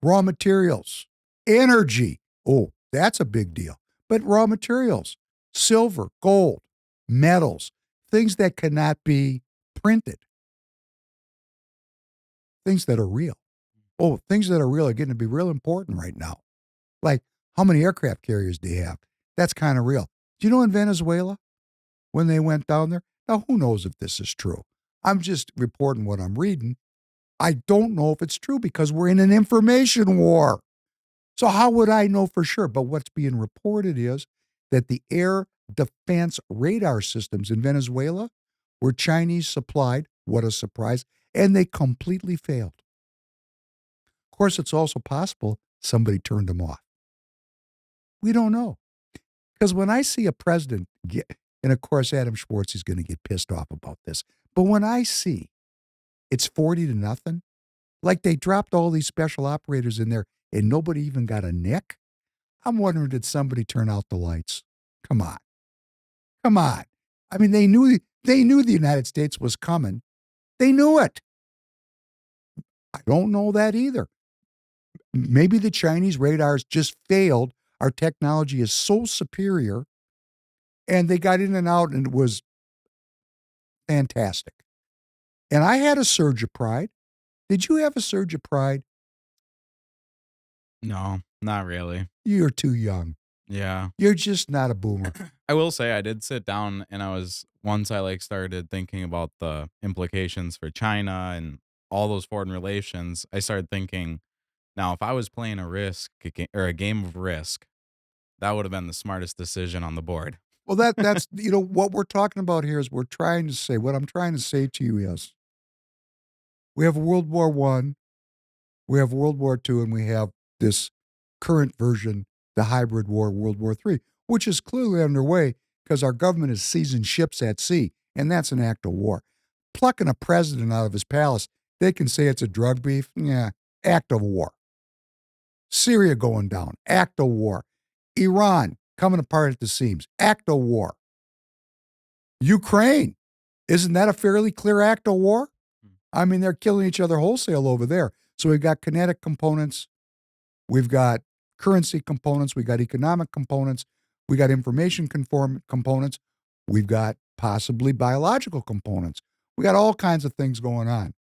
[SPEAKER 4] Raw materials, energy. Oh, that's a big deal. But raw materials, silver, gold, metals, things that cannot be printed, things that are real. Oh, things that are real are getting to be real important right now. Like, how many aircraft carriers do you have? That's kind of real. Do you know in Venezuela, when they went down there? Now, who knows if this is true? I'm just reporting what I'm reading. I don't know if it's true because we're in an information war. So how would I know for sure? But what's being reported is that the air defense radar systems in Venezuela were Chinese supplied. What a surprise. And they completely failed. Of course, it's also possible somebody turned them off. We don't know. Because when I see a president get, and of course, Adam Schwartz is going to get pissed off about this, but when I see it's 40-0, like they dropped all these special operators in there and nobody even got a nick, I'm wondering, did somebody turn out the lights? Come on. Come on. I mean, they knew the United States was coming. They knew it. I don't know that either. Maybe the Chinese radars just failed. Our technology is so superior, and they got in and out, and it was fantastic. And I had a surge of pride. Did you have a surge of pride?
[SPEAKER 1] No, not really.
[SPEAKER 4] You're too young.
[SPEAKER 1] Yeah.
[SPEAKER 4] You're just not a boomer.
[SPEAKER 1] I will say I did sit down and once I like started thinking about the implications for China and all those foreign relations, I started thinking, now if I was playing a game of Risk, that would have been the smartest decision on the board.
[SPEAKER 4] Well, that's what we're talking about here is what I'm trying to say to you is we have World War I, we have World War II, and we have this current version, the hybrid war, World War III, which is clearly underway because our government is seizing ships at sea, and that's an act of war. Plucking a president out of his palace, they can say it's a drug beef. Yeah, act of war. Syria going down, act of war. Iran coming apart at the seams, act of war. Ukraine, isn't that a fairly clear act of war? I mean, they're killing each other wholesale over there. So we've got kinetic components, we've got currency components, we've got economic components, we got information components, we've got possibly biological components. We got all kinds of things going on.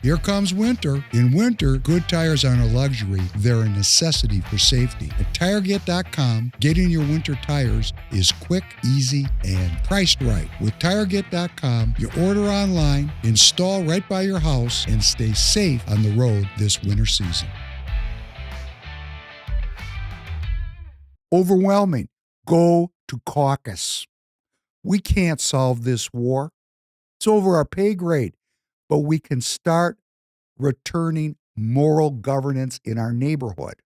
[SPEAKER 4] Here comes winter. In winter, good tires aren't a luxury, they're a necessity for safety. At TireGet.com, getting your winter tires is quick, easy, and priced right. With TireGet.com, you order online, install right by your house, and stay safe on the road this winter season. Overwhelming. Go to caucus. We can't solve this war. It's over our pay grade. But we can start returning moral governance in our neighborhood.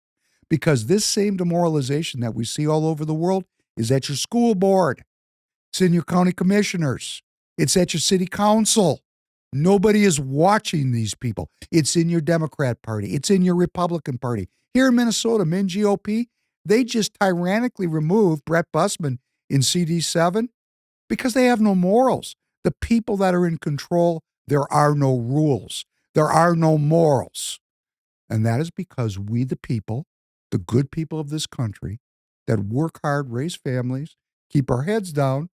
[SPEAKER 4] Because this same demoralization that we see all over the world is at your school board. It's in your county commissioners. It's at your city council. Nobody is watching these people. It's in your Democrat Party. It's in your Republican Party. Here in Minnesota, MinGOP, they just tyrannically removed Brett Bussman in CD7 because they have no morals. The people that are in control, there are no rules. There are no morals. And that is because we, the people, the good people of this country, that work hard, raise families, keep our heads down,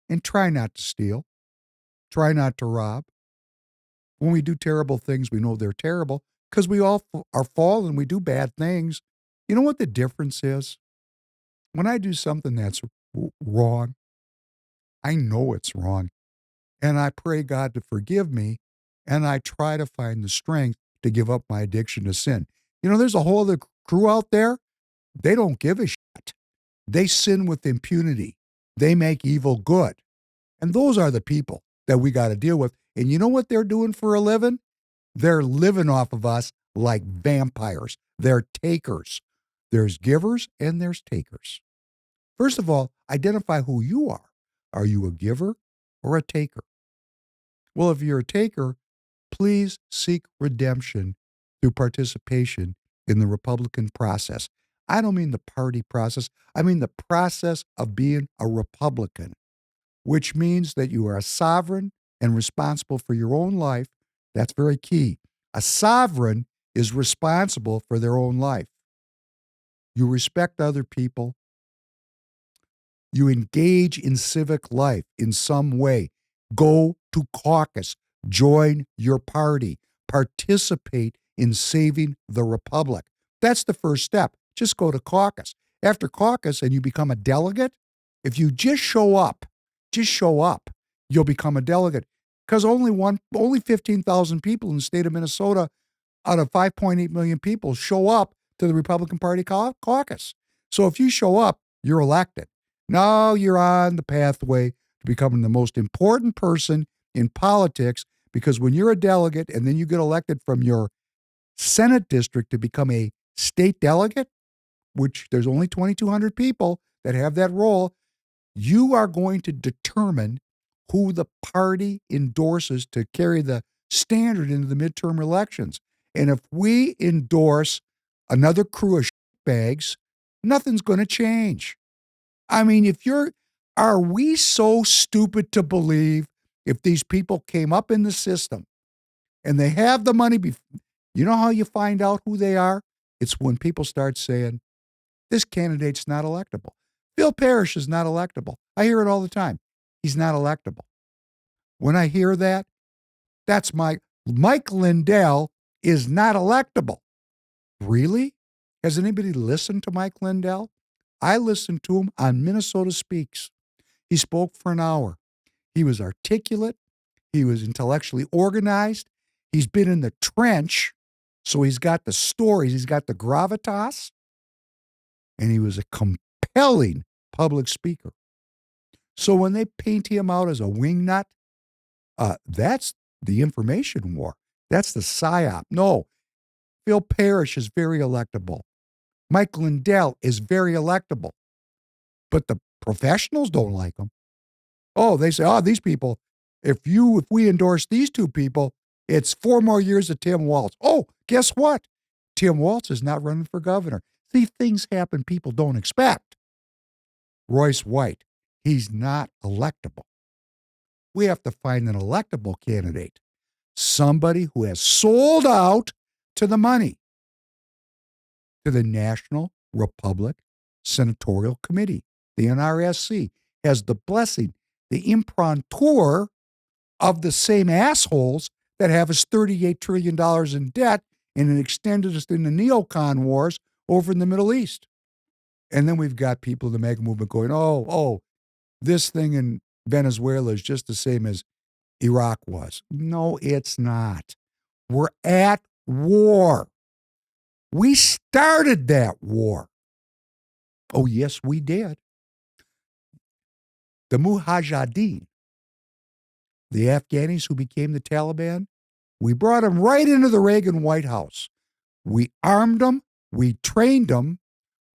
[SPEAKER 4] and try not to steal, try not to rob. When we do terrible things, we know they're terrible because we all are fallen. We do bad things. You know what the difference is? When I do something that's wrong, I know it's wrong. And I pray God to forgive me. And I try to find the strength to give up my addiction to sin. You know, there's a whole other crew out there. They don't give a shit. They sin with impunity. They make evil good. And those are the people that we got to deal with. And you know what they're doing for a living? They're living off of us like vampires. They're takers. There's givers and there's takers. First of all, identify who you are. Are you a giver or a taker? Well, if you're a taker, please seek redemption through participation in the Republican process. I don't mean the party process. I mean the process of being a Republican, which means that you are a sovereign and responsible for your own life. That's very key. A sovereign is responsible for their own life. You respect other people. You engage in civic life in some way. Go to caucus. Join your party. Participate in saving the republic. That's the first step. Just go to caucus. After caucus and you become a delegate, if you just show up, you'll become a delegate. Because only 15,000 people in the state of Minnesota out of 5.8 million people show up to the Republican Party caucus. So if you show up, you're elected. Now you're on the pathway to becoming the most important person in politics, because when you're a delegate and then you get elected from your Senate district to become a state delegate, which there's only 2,200 people that have that role, you are going to determine who the party endorses to carry the standard into the midterm elections. And if we endorse another crew of bags, nothing's going to change. I mean, are we so stupid to believe if these people came up in the system and they have the money, you know how you find out who they are? It's when people start saying, this candidate's not electable. Bill Parrish is not electable. I hear it all the time. He's not electable. When I hear that, that's Mike Lindell is not electable. Really? Has anybody listened to Mike Lindell? I listened to him on Minnesota Speaks. He spoke for an hour. He was articulate. He was intellectually organized. He's been in the trench, so he's got the stories. He's got the gravitas. And he was a compelling public speaker. So when they paint him out as a wingnut, that's the information war. That's the psyop. No, Bill Parrish is very electable. Mike Lindell is very electable. But the professionals don't like him. Oh, they say, these people, if we endorse these two people, it's 4 more years of Tim Walz. Oh, guess what? Tim Walz is not running for governor. See, things happen people don't expect. Royce White, he's not electable. We have to find an electable candidate, somebody who has sold out to the money, to the National Republican Senatorial Committee. The NRSC has the blessing, the imprimatur of the same assholes that have us $38 trillion in debt and extended us in the neocon wars over in the Middle East. And then we've got people in the MAGA movement going, this thing in Venezuela is just the same as Iraq was. No, it's not. We're at war. We started that war. Oh, yes, we did. The Mujahideen, the Afghanis who became the Taliban, we brought them right into the Reagan White House. We armed them, we trained them,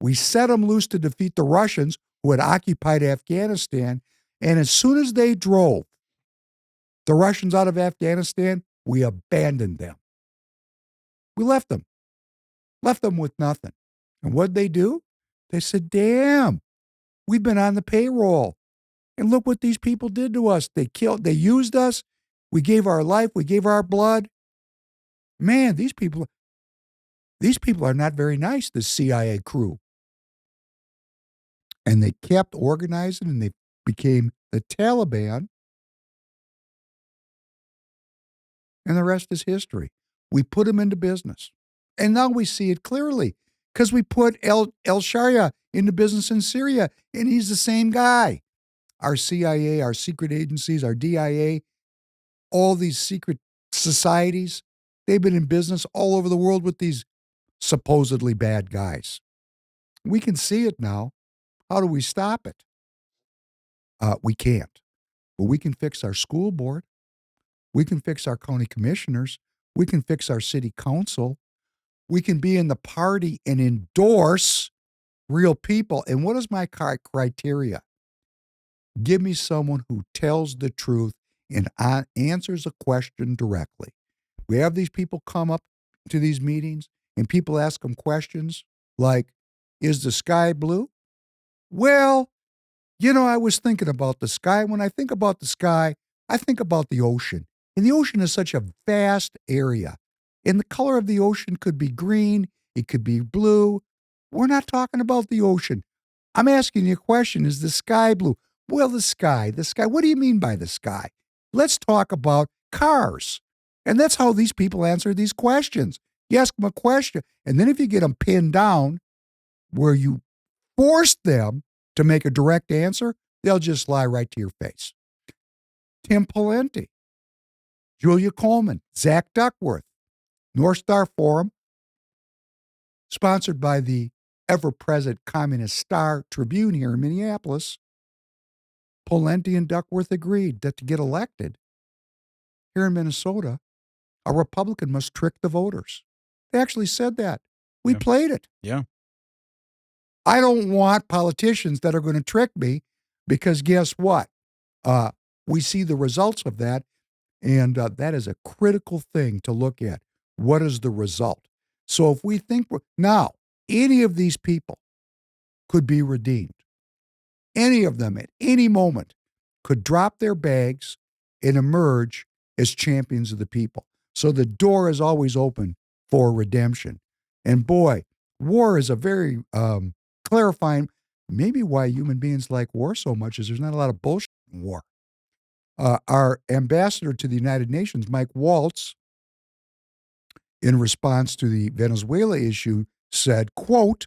[SPEAKER 4] we set them loose to defeat the Russians who had occupied Afghanistan. And as soon as they drove the Russians out of Afghanistan, we abandoned them. We left them with nothing. And what'd they do? They said, damn, we've been on the payroll. And look what these people did to us. They used us. We gave our life, we gave our blood. Man, these people are not very nice, this CIA crew. And they kept organizing and they became the Taliban. And the rest is history. We put them into business. And now we see it clearly because we put al-Sharia into business in Syria, and he's the same guy. Our CIA, our secret agencies, our DIA, all these secret societies, they've been in business all over the world with these supposedly bad guys. We can see it now. How do we stop it? We can't. But we can fix our school board. We can fix our county commissioners. We can fix our city council. We can be in the party and endorse real people. And what is my criteria? Give me someone who tells the truth and answers a question directly. We have these people come up to these meetings and people ask them questions like, is the sky blue? Well, I was thinking about the sky. When I think about the sky, I think about the ocean. And the ocean is such a vast area. And the color of the ocean could be green, it could be blue. We're not talking about the ocean. I'm asking you a question. Is the sky blue? Well, the sky. What do you mean by the sky? Let's talk about cars. And that's how these people answer these questions. You ask them a question, and then if you get them pinned down where you force them to make a direct answer, they'll just lie right to your face. Tim Pawlenty, Julia Coleman, Zach Duckworth, North Star Forum, sponsored by the ever-present Communist Star Tribune here in Minneapolis. Pawlenty and Duckworth agreed that to get elected here in Minnesota, a Republican must trick the voters. They actually said that. We played it.
[SPEAKER 1] Yeah.
[SPEAKER 4] I don't want politicians that are going to trick me because guess what? We see the results of that, and that is a critical thing to look at. What is the result? So if we think now, any of these people could be redeemed. Any of them at any moment could drop their bags and emerge as champions of the people. So the door is always open for redemption. And boy, war is a very clarifying, maybe why human beings like war so much is there's not a lot of bullshit in war. Our ambassador to the United Nations, Mike Waltz, in response to the Venezuela issue, said, quote,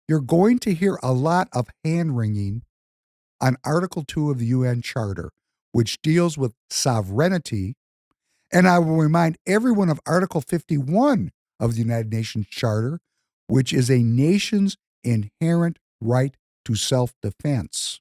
[SPEAKER 4] "You're going to hear a lot of hand-wringing on Article 2 of the UN Charter, which deals with sovereignty, and I will remind everyone of Article 51 of the United Nations Charter, which is a nation's inherent right to self-defense.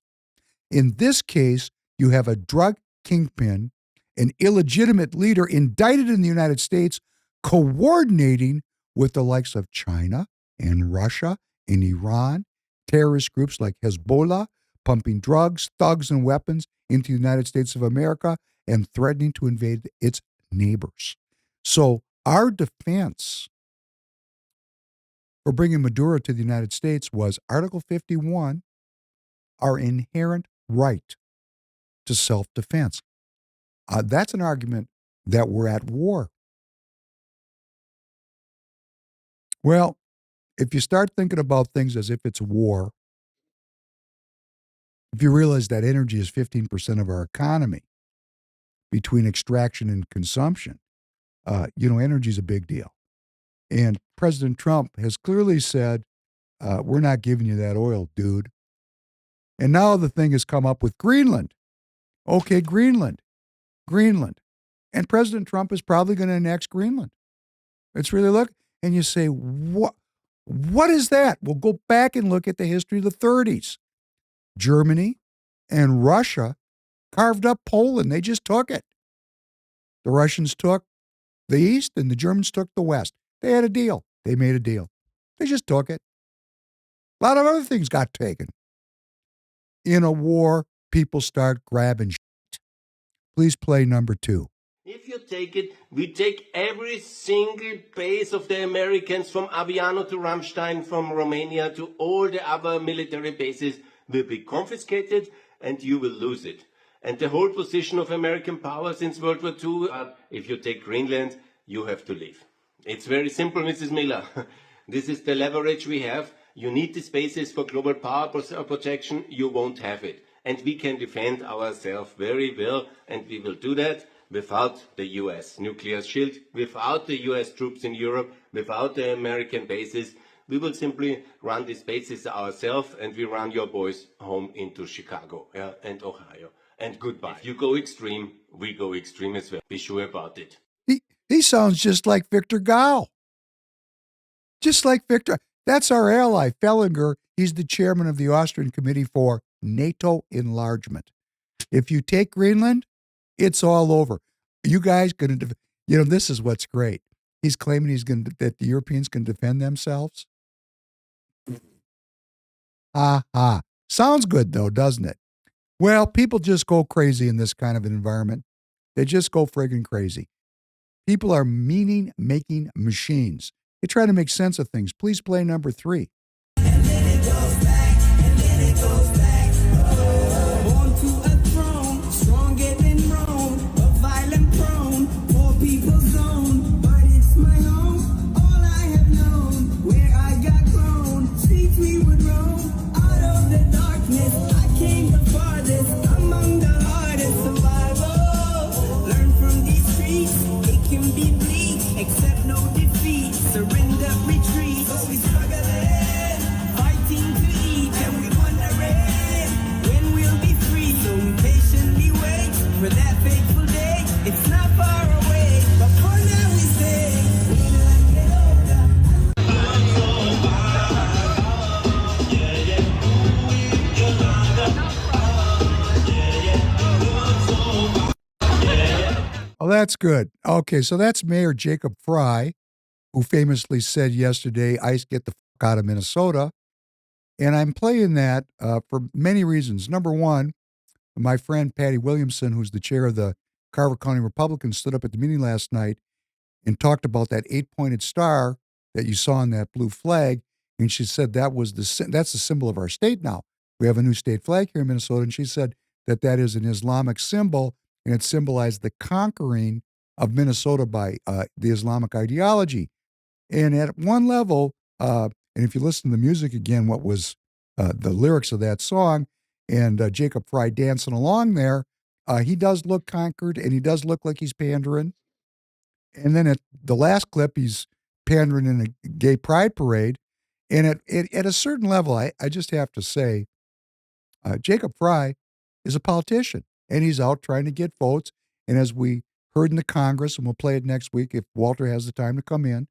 [SPEAKER 4] In this case, you have a drug kingpin, an illegitimate leader indicted in the United States, coordinating with the likes of China and Russia and Iran, terrorist groups like Hezbollah, pumping drugs, thugs, and weapons into the United States of America and threatening to invade its neighbors. So our defense for bringing Maduro to the United States was Article 51, our inherent right to self-defense. That's an argument that we're at war. Well, if you start thinking about things as if it's war, if you realize that energy is 15% of our economy between extraction and consumption, energy is a big deal. And President Trump has clearly said, we're not giving you that oil, dude. And now the thing has come up with Greenland. Okay, Greenland. And President Trump is probably going to annex Greenland. It's really and you say, what is that? Well, go back and look at the history of the 30s. Germany And Russia carved up Poland. They just took it. The Russians took the East and the Germans took the West. They had a deal. They made a deal. They just took it. A lot of other things got taken. In a war, people start grabbing shit. Please play number 2.
[SPEAKER 5] If you take it, we take every single base of the Americans from Aviano to Ramstein, from Romania to all the other military bases will be confiscated and you will lose it. And the whole position of American power since World War II, if you take Greenland, you have to leave. It's very simple, Mrs. Miller. This is the leverage we have. You need these bases for global power protection. You won't have it. And we can defend ourselves very well, and we will do that without the US nuclear shield, without the US troops in Europe, without the American bases. We will simply run these bases ourselves, and we run your boys home into Chicago and Ohio. And goodbye. If you go extreme, we go extreme as well. Be sure about it.
[SPEAKER 4] He sounds just like Victor Gao. Just like Victor. That's our ally, Fellinger. He's the chairman of the Austrian Committee for NATO enlargement. If you take Greenland, it's all over. You guys going to, this is what's great. He's claiming that the Europeans can defend themselves. Sounds good though, doesn't it? Well, people just go crazy in this kind of an environment. They just go friggin' crazy. People are meaning-making machines. They try to make sense of things. Please play number 3. Oh, that's good. Okay, so that's Mayor Jacob Frey, who famously said yesterday, "ICE, get the fuck out of Minnesota." And I'm playing that for many reasons. Number one, my friend Patty Williamson, who's the chair of the Carver County Republicans, stood up at the meeting last night and talked about that 8-pointed star that you saw on that blue flag. And she said that's the symbol of our state now. We have a new state flag here in Minnesota. And she said that is an Islamic symbol, and it symbolized the conquering of Minnesota by the Islamic ideology. And at one level, and if you listen to the music again, what was the lyrics of that song, and Jacob Frey dancing along there, he does look conquered, and he does look like he's pandering. And then at the last clip, he's pandering in a gay pride parade. And at a certain level, I just have to say, Jacob Frey is a politician, and he's out trying to get votes. And as we heard in the Congress, and we'll play it next week if Walter has the time to come in,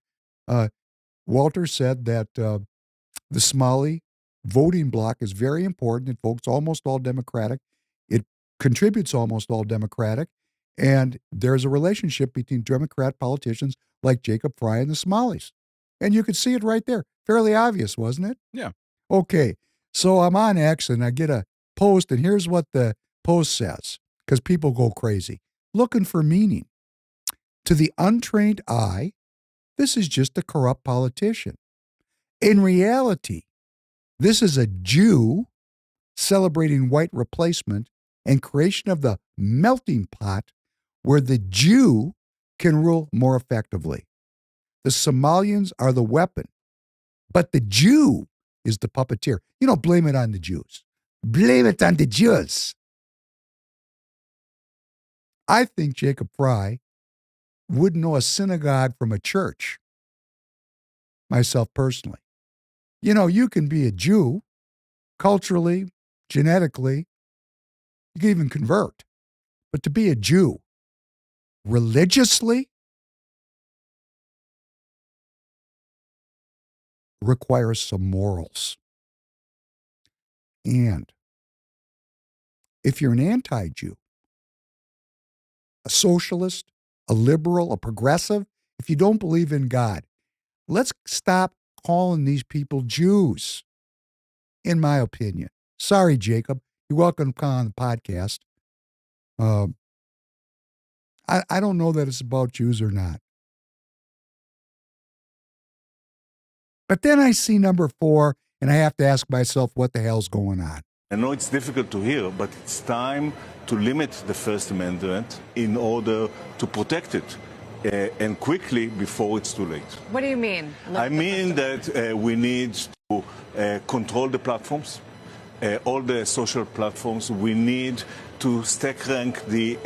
[SPEAKER 4] Walter said that the Somali voting bloc is very important. It votes almost all Democratic. It contributes almost all Democratic. And there's a relationship between Democrat politicians like Jacob Frey and the Somalis. And you could see it right there. Fairly obvious, wasn't it?
[SPEAKER 1] Yeah.
[SPEAKER 4] Okay. So I'm on X and I get a post, and here's what the post says, because people go crazy. Looking for meaning. To the untrained eye, this is just a corrupt politician. In reality, this is a Jew celebrating white replacement and creation of the melting pot where the Jew can rule more effectively. The Somalians are the weapon, but the Jew is the puppeteer. Blame it on the Jews. Blame it on the Jews. I think Jacob Frey wouldn't know a synagogue from a church, myself personally. You can be a Jew culturally, genetically, you can even convert. But to be a Jew religiously requires some morals. And if you're an anti-Jew, a socialist, a liberal, a progressive, if you don't believe in God, let's stop calling these people Jews, in my opinion. Sorry, Jacob. You're welcome to come on the podcast. I don't know that it's about Jews or not. But then I see number 4, and I have to ask myself, what the hell's going on?
[SPEAKER 6] I know it's difficult to hear, but it's time to limit the First Amendment in order to protect it, and quickly before it's too late.
[SPEAKER 7] What do you mean?
[SPEAKER 6] I mean that we need to control the platforms, all the social platforms. We need to stack rank the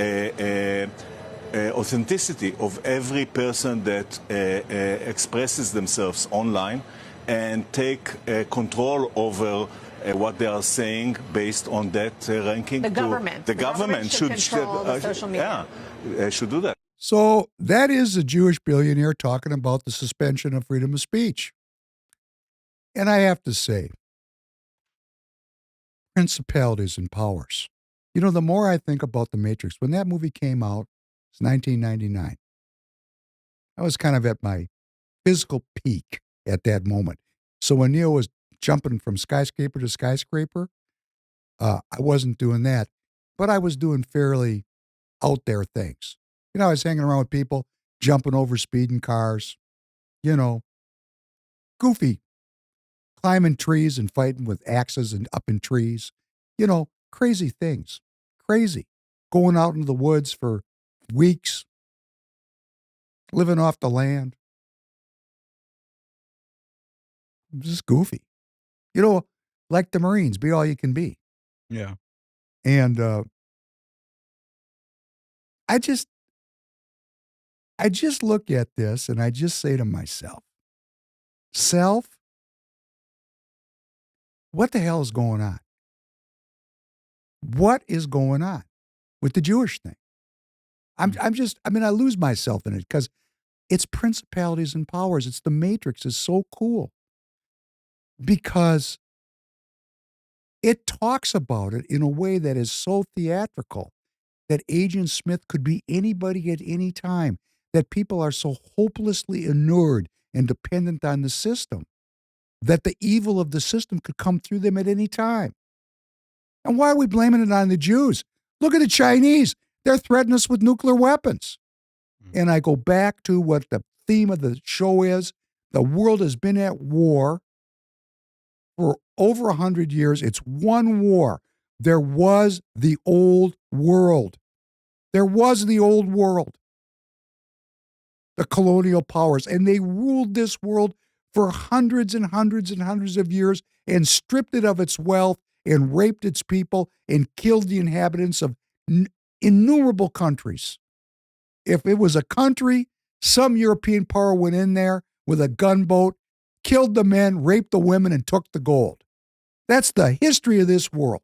[SPEAKER 6] authenticity of every person that expresses themselves online and take control over what they are saying based on that ranking.
[SPEAKER 7] The government should control the social media.
[SPEAKER 6] Yeah, should do that.
[SPEAKER 4] So that is a Jewish billionaire talking about the suspension of freedom of speech. And I have to say, principalities and powers. You know, the more I think about The Matrix, when that movie came out, it's 1999. I was kind of at my physical peak at that moment. So when Neo was jumping from skyscraper to skyscraper, I wasn't doing that, but I was doing fairly out there things. You know, I was hanging around with people, jumping over speeding cars, you know, goofy, climbing trees and fighting with axes and up in trees, you know, crazy things, crazy. Going out into the woods for weeks, living off the land. Just goofy. You know, like the Marines, be all you can be.
[SPEAKER 1] Yeah.
[SPEAKER 4] And I just look at this and I just say to myself, self, what the hell is going on? What is going on with the Jewish thing? I lose myself in it because it's principalities and powers. It's the Matrix is so cool because it talks about it in a way that is so theatrical that Agent Smith could be anybody at any time, that people are so hopelessly inured and dependent on the system that the evil of the system could come through them at any time. And why are we blaming it on the Jews? Look at the Chinese. They're threatening us with nuclear weapons. And I go back to what the theme of the show is. The world has been at war for over 100 years. It's one war. There was the old world. There was the old world. The colonial powers. And they ruled this world for hundreds and hundreds and hundreds of years and stripped it of its wealth and raped its people and killed the inhabitants of innumerable countries. If it was a country, some European power went in there with a gunboat, killed the men, raped the women, and took the gold. That's the history of this world.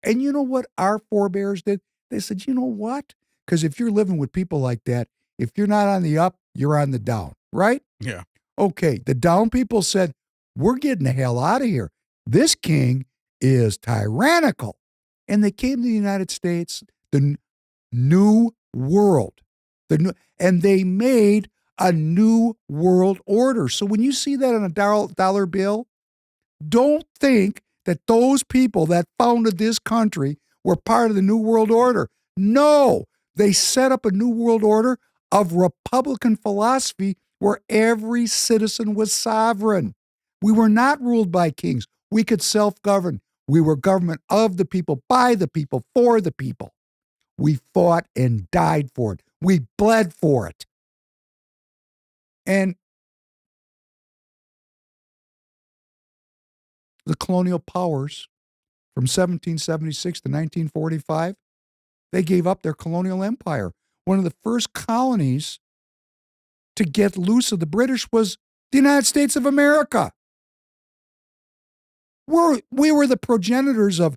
[SPEAKER 4] And you know what our forebears did? They said, you know what? Because if you're living with people like that, if you're not on the up, you're on the down, right?
[SPEAKER 1] Yeah.
[SPEAKER 4] Okay, the down people said, we're getting the hell out of here. This king is tyrannical. And they came to the United States, the new world. And they made a new world order. So when you see that on a dollar bill, don't think that those people that founded this country were part of the new world order. No, they set up a new world order of Republican philosophy where every citizen was sovereign. We were not ruled by kings. We could self-govern. We were government of the people, by the people, for the people. We fought and died for it. We bled for it. And the colonial powers from 1776 to 1945, they gave up their colonial empire. One of the first colonies to get loose of the British was the United States of America. We were the progenitors of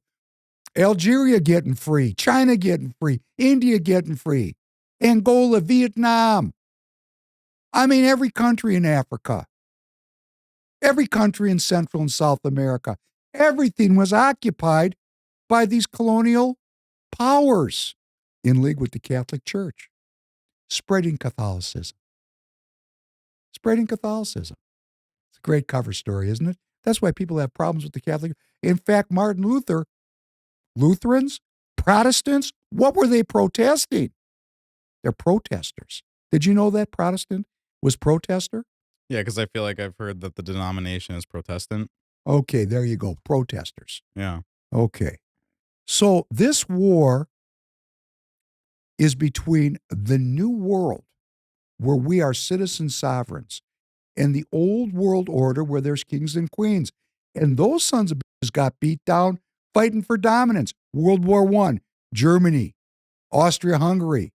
[SPEAKER 4] Algeria getting free, China getting free, India getting free, Angola, Vietnam. I mean, every country in Africa, every country in Central and South America, everything was occupied by these colonial powers in league with the Catholic Church, spreading Catholicism. Spreading Catholicism. It's a great cover story, isn't it? That's why people have problems with the Catholic. In fact, Martin Luther, Lutherans, Protestants, what were they protesting? They're protesters. Did you know that Protestant was protester?
[SPEAKER 1] Yeah, because I feel like I've heard that the denomination is Protestant.
[SPEAKER 4] Okay, there you go. Protesters.
[SPEAKER 1] Yeah.
[SPEAKER 4] Okay. So this war is between the new world, where we are citizen sovereigns, and the old world order where there's kings and queens. And those sons of bitches got beat down fighting for dominance. World War I, Germany, Austria-Hungary,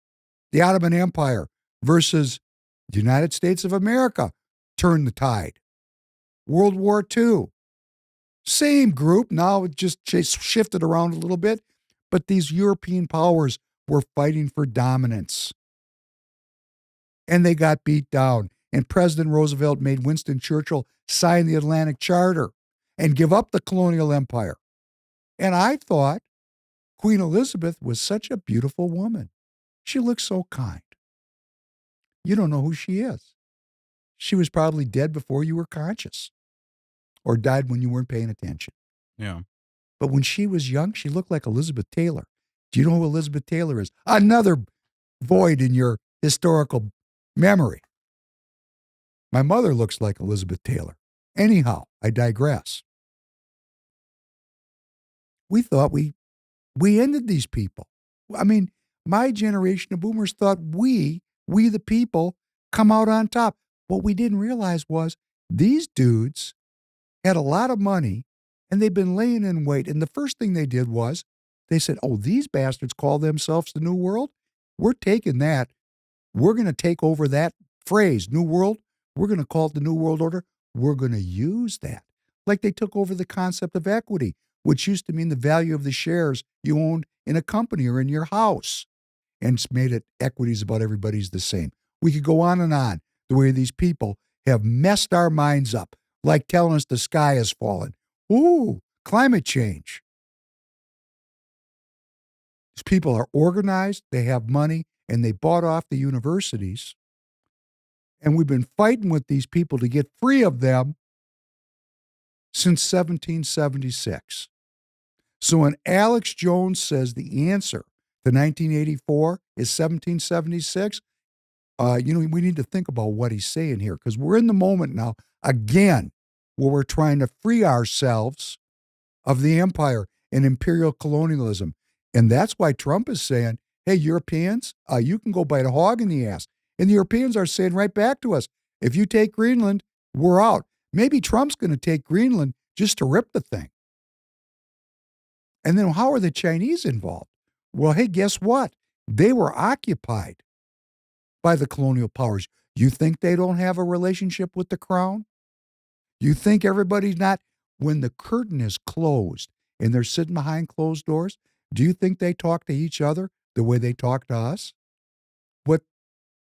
[SPEAKER 4] the Ottoman Empire versus the United States of America turned the tide. World War II, same group. Now it just shifted around a little bit. But these European powers were fighting for dominance. And they got beat down. And President Roosevelt made Winston Churchill sign the Atlantic Charter and give up the colonial empire. And I thought Queen Elizabeth was such a beautiful woman. She looks so kind. You don't know who she is. She was probably dead before you were conscious or died when you weren't paying attention.
[SPEAKER 1] Yeah.
[SPEAKER 4] But when she was young, she looked like Elizabeth Taylor. Do you know who Elizabeth Taylor is? Another void in your historical memory. My mother looks like Elizabeth Taylor. Anyhow, I digress. We thought we ended these people. I mean, my generation of boomers thought we the people, come out on top. What we didn't realize was these dudes had a lot of money and they'd been laying in wait. And the first thing they did was they said, oh, these bastards call themselves the New World. We're taking that. We're going to take over that phrase, New World. We're going to call it the New World Order. We're going to use that. Like they took over the concept of equity, which used to mean the value of the shares you owned in a company or in your house, and made it equities about everybody's the same. We could go on the way these people have messed our minds up, like telling us the sky has fallen. Ooh, climate change. These people are organized, they have money, and they bought off the universities. And we've been fighting with these people to get free of them since 1776. So when Alex Jones says the answer to 1984 is 1776, we need to think about what he's saying here, because we're in the moment now, again, where we're trying to free ourselves of the empire and imperial colonialism. And that's why Trump is saying, hey, Europeans, you can go bite a hog in the ass. And the Europeans are saying right back to us, if you take Greenland, we're out. Maybe Trump's going to take Greenland just to rip the thing. And then how are the Chinese involved? Well, hey, guess what? They were occupied by the colonial powers. You think they don't have a relationship with the crown? You think everybody's not, when the curtain is closed and they're sitting behind closed doors, do you think they talk to each other the way they talk to us?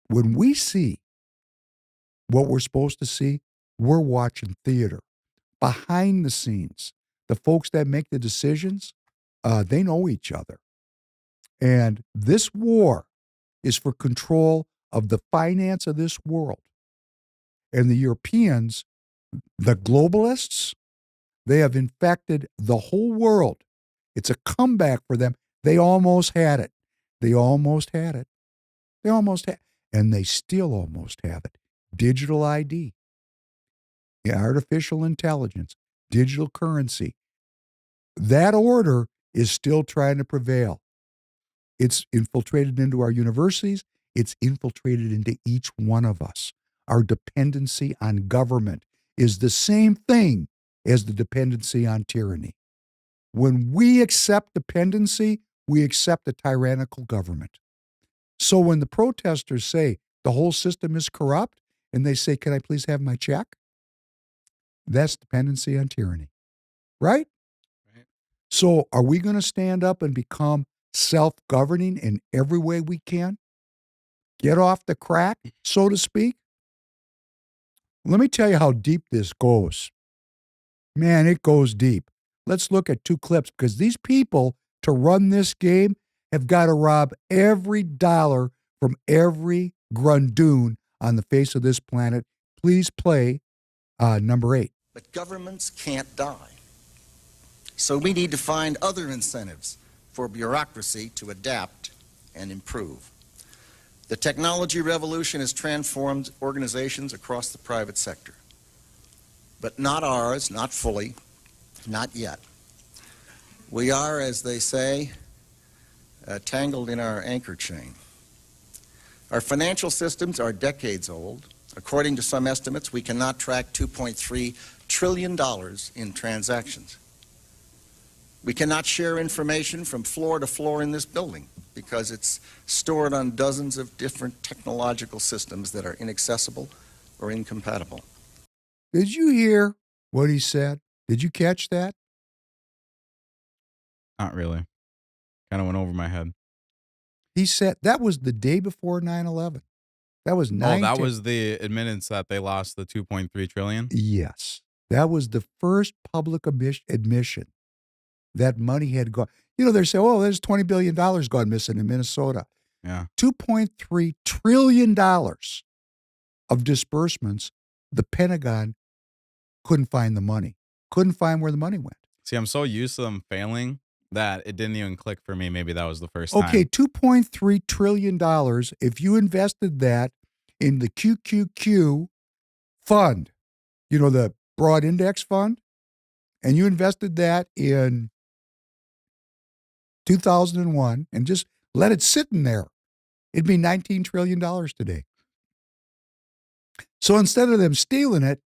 [SPEAKER 4] When we see what we're supposed to see, we're watching theater. Behind the scenes, the folks that make the decisions, they know each other. And this war is for control of the finance of this world. And the Europeans, the globalists, they have infected the whole world. It's a comeback for them. They almost had it. They almost had it. They almost had it. And they still almost have it. Digital ID, artificial intelligence, digital currency. That order is still trying to prevail. It's infiltrated into our universities. It's infiltrated into each one of us. Our dependency on government is the same thing as the dependency on tyranny. When we accept dependency, we accept a tyrannical government. So when the protesters say the whole system is corrupt, and they say, can I please have my check? That's dependency on tyranny, right?
[SPEAKER 1] Right.
[SPEAKER 4] So are we going to stand up and become self-governing in every way we can? Get off the crack, so to speak? Let me tell you how deep this goes. Man, it goes deep. Let's look at two clips because these people to run this game have got to rob every dollar from every grundoon on the face of this planet. Please play number 8.
[SPEAKER 8] But governments can't die. So we need to find other incentives for bureaucracy to adapt and improve. The technology revolution has transformed organizations across the private sector. But not ours, not fully, not yet. We are, as they say, tangled in our anchor chain. Our financial systems are decades old. According to some estimates, we cannot track $2.3 trillion in transactions. We cannot share information from floor to floor in this building because it's stored on dozens of different technological systems that are inaccessible or incompatible.
[SPEAKER 4] Did you hear what he said? Did you catch that?
[SPEAKER 1] Not really. Kind of went over my head.
[SPEAKER 4] He said that was the day before 9/11. That was
[SPEAKER 1] That was the admittance that they lost the 2.3 trillion.
[SPEAKER 4] Yes. That was the first public admission that money had gone. You know, they're saying, oh, there's $20 billion gone missing in Minnesota.
[SPEAKER 1] Yeah.
[SPEAKER 4] $2.3 trillion of disbursements. The Pentagon couldn't find the money, couldn't find where the money went.
[SPEAKER 1] See, I'm so used to them failing that it didn't even click for me. Maybe that was the first time.
[SPEAKER 4] Okay, $2.3 trillion. If you invested that in the QQQ fund, you know, the broad index fund, and you invested that in 2001 and just let it sit in there, it'd be $19 trillion today. So instead of them stealing it,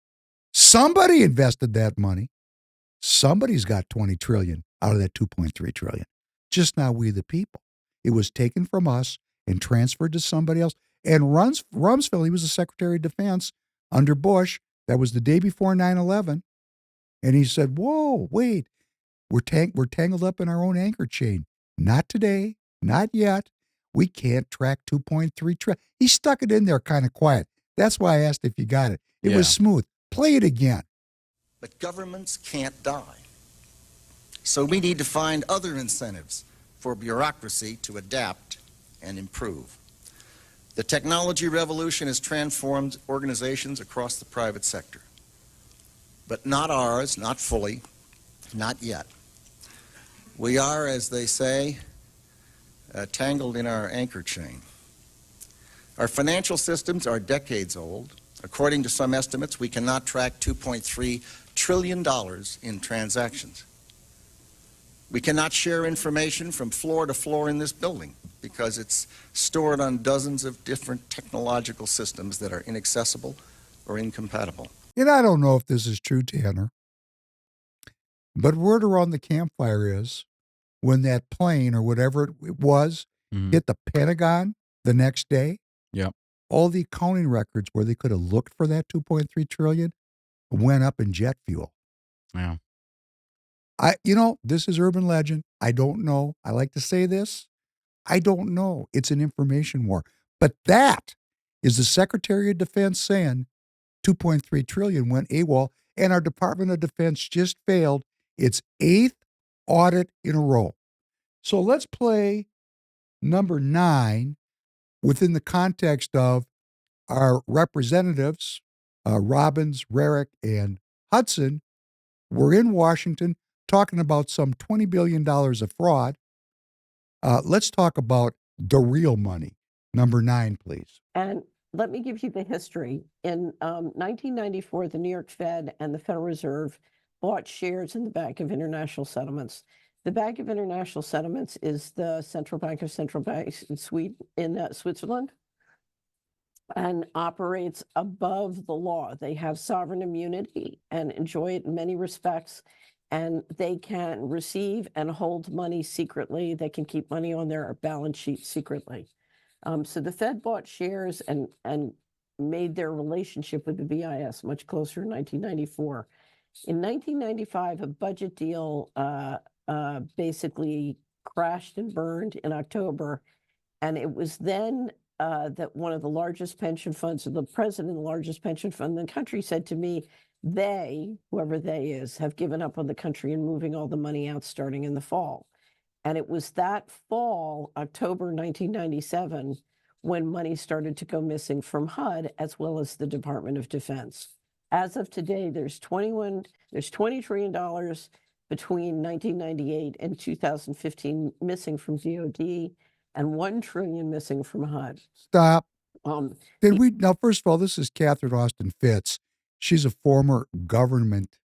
[SPEAKER 4] somebody invested that money. Somebody's got 20 trillion out of that 2.3 trillion. Just not we the people. It was taken from us and transferred to somebody else. And Rumsfeld, he was the Secretary of Defense under Bush. That was the day before 9/11. And he said, whoa, wait, we're tangled up in our own anchor chain. Not today, not yet. We can't track 2.3 trillion. He stuck it in there kind of quiet. That's why I asked if you got it. It was smooth. Play it again.
[SPEAKER 8] But governments can't die. So we need to find other incentives for bureaucracy to adapt and improve. The technology revolution has transformed organizations across the private sector. But not ours, not fully, not yet. We are, as they say, tangled in our anchor chain. Our financial systems are decades old. According to some estimates, we cannot track $2.3 trillion in transactions. We cannot share information from floor to floor in this building because it's stored on dozens of different technological systems that are inaccessible or incompatible.
[SPEAKER 4] And I don't know if this is true, Tanner, but word around the campfire is when that plane or whatever it was hit the Pentagon the next day, all the accounting records where they could have looked for that 2.3 trillion went up in jet fuel.
[SPEAKER 1] Yeah.
[SPEAKER 4] This is urban legend. I don't know. I like to say this. I don't know. It's an information war. But that is the Secretary of Defense saying 2.3 trillion went AWOL, and our Department of Defense just failed its 8th audit in a row. So let's play number 9 within the context of our representatives, Robbins, Rarick, and Hudson, were in Washington talking about some $20 billion of fraud. Let's talk about the real money. Number 9, please.
[SPEAKER 9] And let me give you the history. In 1994, the New York Fed and the Federal Reserve bought shares in the Bank of International Settlements. The Bank of International Settlements is the central bank of central banks in Switzerland, and operates above the law. They have sovereign immunity and enjoy it in many respects, and they can receive and hold money secretly. They can keep money on their balance sheet secretly. So the Fed bought shares and made their relationship with the BIS much closer in 1994. In 1995, a budget deal basically crashed and burned in October. And it was then that one of the largest pension funds, or the president of the largest pension fund in the country, said to me, They, whoever they is, have given up on the country and moving all the money out starting in the fall. And it was that fall, October 1997, when money started to go missing from HUD as well as the Department of Defense. As of today, there's $20 trillion between 1998 and 2015 missing from DOD and $1 trillion missing from HUD.
[SPEAKER 4] Stop. Now, first of all, this is Catherine Austin Fitz. She's a former government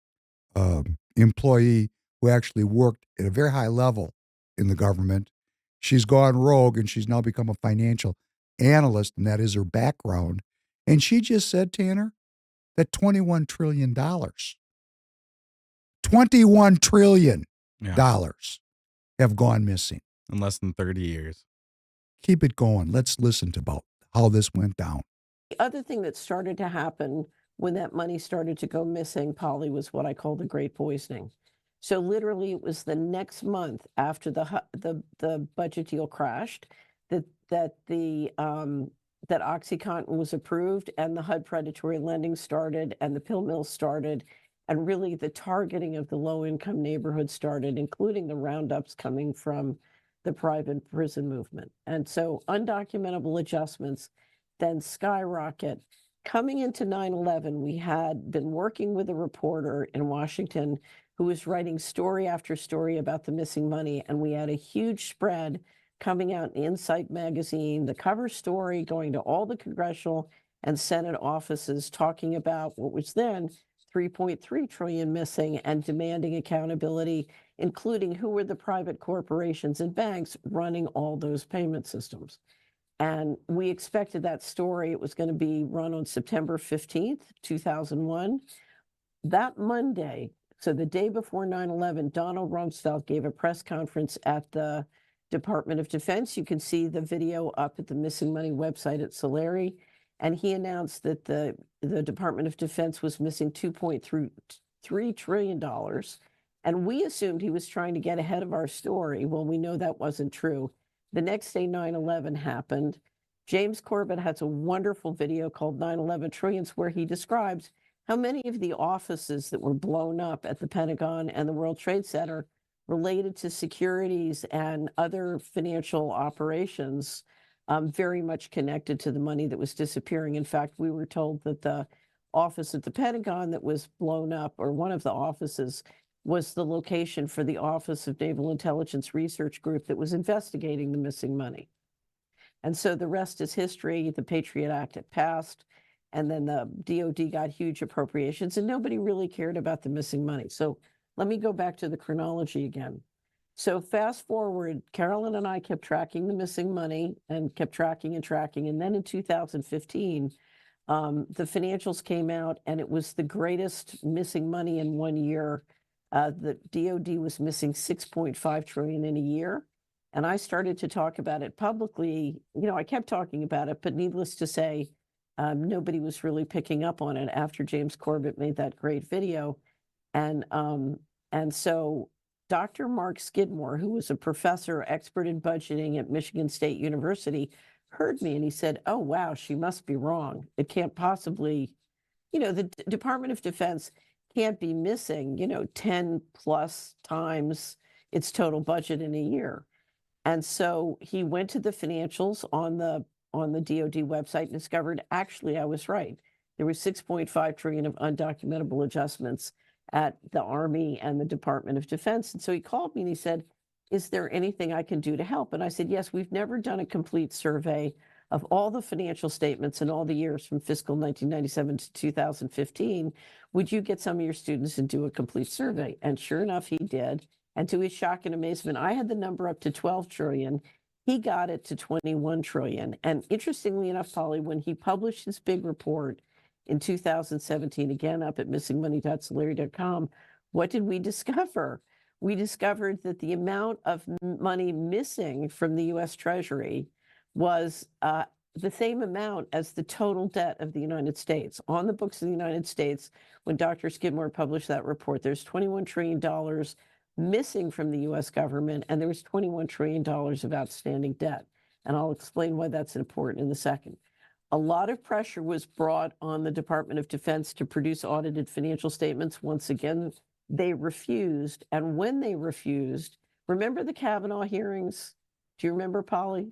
[SPEAKER 4] employee who actually worked at a very high level in the government. She's gone rogue and she's now become a financial analyst, and that is her background. And she just said, Tanner, that $21 trillion, $21 trillion have gone missing.
[SPEAKER 1] In less than 30 years.
[SPEAKER 4] Keep it going. Let's listen to about how this went down.
[SPEAKER 9] The other thing that started to happen when that money started to go missing, Polly, was what I call the Great Poisoning. So literally, it was the next month after the budget deal crashed that OxyContin was approved and the HUD predatory lending started and the pill mills started, and really the targeting of the low-income neighborhoods started, including the roundups coming from the private prison movement. And so undocumentable adjustments then skyrocket. Coming into 9/11, we had been working with a reporter in Washington who was writing story after story about the missing money, and we had a huge spread coming out in Insight magazine, the cover story going to all the congressional and Senate offices talking about what was then $3.3 trillion missing and demanding accountability, including who were the private corporations and banks running all those payment systems. And we expected that story. It was going to be run on September 15th, 2001. That Monday, so the day before 9/11, Donald Rumsfeld gave a press conference at the Department of Defense. You can see the video up at the Missing Money website at Solari. And he announced that the Department of Defense was missing $2.3 trillion. And we assumed he was trying to get ahead of our story. Well, we know that wasn't true. The next day, 9/11 happened. James Corbett has a wonderful video called 9/11 Trillions, where he describes how many of the offices that were blown up at the Pentagon and the World Trade Center related to securities and other financial operations, very much connected to the money that was disappearing. In fact, we were told that the office at the Pentagon that was blown up, or one of the offices, was the location for the Office of Naval Intelligence Research Group that was investigating the missing money. And so the rest is history. The Patriot Act had passed, and then the DOD got huge appropriations, and nobody really cared about the missing money. So let me go back to the chronology again. So fast forward, Carolyn and I kept tracking the missing money and kept tracking and tracking. And then in 2015, the financials came out, and it was the greatest missing money in 1 year. The DOD was missing $6.5 trillion in a year. And I started to talk about it publicly. You know, I kept talking about it, but needless to say, nobody was really picking up on it after James Corbett made that great video. And so Dr. Mark Skidmore, who was a professor, expert in budgeting at Michigan State University, heard me and he said, oh, wow, she must be wrong. It can't possibly, the Department of Defense can't be missing, 10 plus times its total budget in a year. And so he went to the financials on the DOD website and discovered, actually, I was right. There was $6.5 trillion of undocumentable adjustments at the Army and the Department of Defense. And so he called me and he said, is there anything I can do to help? And I said, yes, we've never done a complete survey of all the financial statements in all the years from fiscal 1997 to 2015. Would you get some of your students and do a complete survey? And sure enough, he did. And to his shock and amazement, I had the number up to 12 trillion. He got it to 21 trillion. And interestingly enough, Polly, when he published his big report in 2017, again up at missingmoney.solari.com, what did we discover? We discovered that the amount of money missing from the U.S. Treasury was the same amount as the total debt of the United States. On the books of the United States, when Dr. Skidmore published that report, there's $21 trillion missing from the U.S. government, and there was $21 trillion of outstanding debt. And I'll explain why that's important in a second. a lot of pressure was brought on the Department of Defense to produce audited financial statements. Once again, they refused. And when they refused, remember the Kavanaugh hearings? Do you remember, Polly?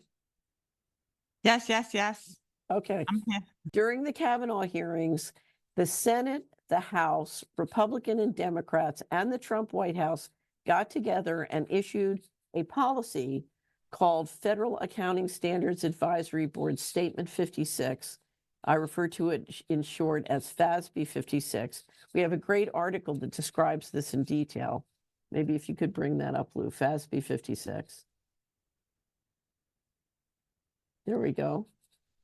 [SPEAKER 10] Yes, yes, yes.
[SPEAKER 9] Okay.
[SPEAKER 10] I'm here.
[SPEAKER 9] During the Kavanaugh hearings, the Senate, the House, Republican and Democrats, and the Trump White House got together and issued a policy called Federal Accounting Standards Advisory Board Statement 56. I refer to it in short as FASB 56. We have a great article that describes this in detail. Maybe if you could bring that up, Lou, FASB 56. There we go.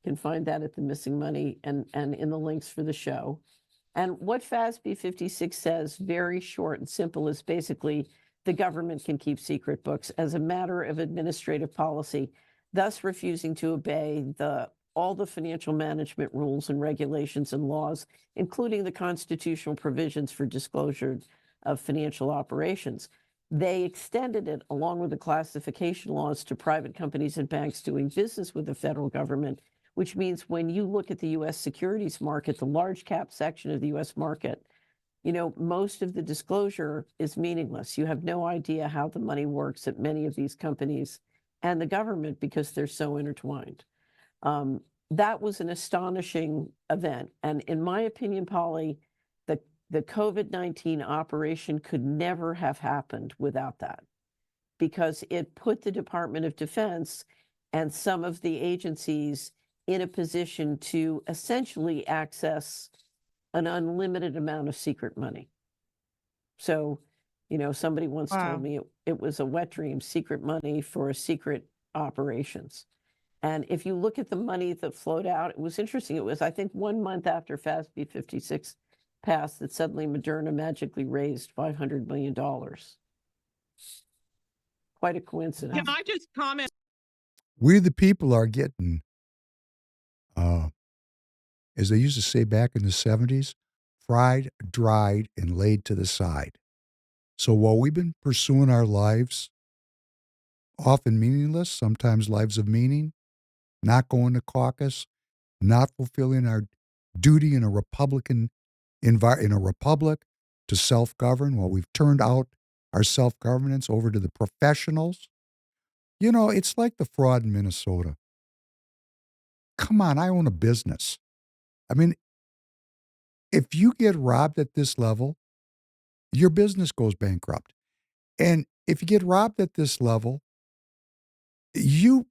[SPEAKER 9] You can find that at the Missing Money and in the links for the show. And what FASB 56 says, very short and simple, is basically the government can keep secret books as a matter of administrative policy, thus refusing to obey all the financial management rules and regulations and laws, including the constitutional provisions for disclosure of financial operations. They extended it, along with the classification laws, to private companies and banks doing business with the federal government, which means when you look at the U.S. securities market, the large cap section of the U.S. market, you know, most of the disclosure is meaningless. You have no idea how the money works at many of these companies and the government because they're so intertwined. That was an astonishing event. And in my opinion, Polly, the COVID-19 operation could never have happened without that, because it put the Department of Defense and some of the agencies in a position to essentially access an unlimited amount of secret money. So, you know, somebody once told me it was a wet dream, secret money for secret operations. And if you look at the money that flowed out, it was interesting. It was, I think, 1 month after FASB 56 passed that suddenly Moderna magically raised $500 million. Quite a coincidence.
[SPEAKER 10] Can I just comment?
[SPEAKER 4] We the people are getting, as they used to say back in the 70s, fried, dried, and laid to the side. So while we've been pursuing our lives, often meaningless, sometimes lives of meaning, not going to caucus, not fulfilling our duty in a Republican in a republic to self-govern, while we've turned out our self-governance over to the professionals. You know, it's like the fraud in Minnesota. Come on, I own a business. I mean, if you get robbed at this level, your business goes bankrupt. And if you get robbed at this level, you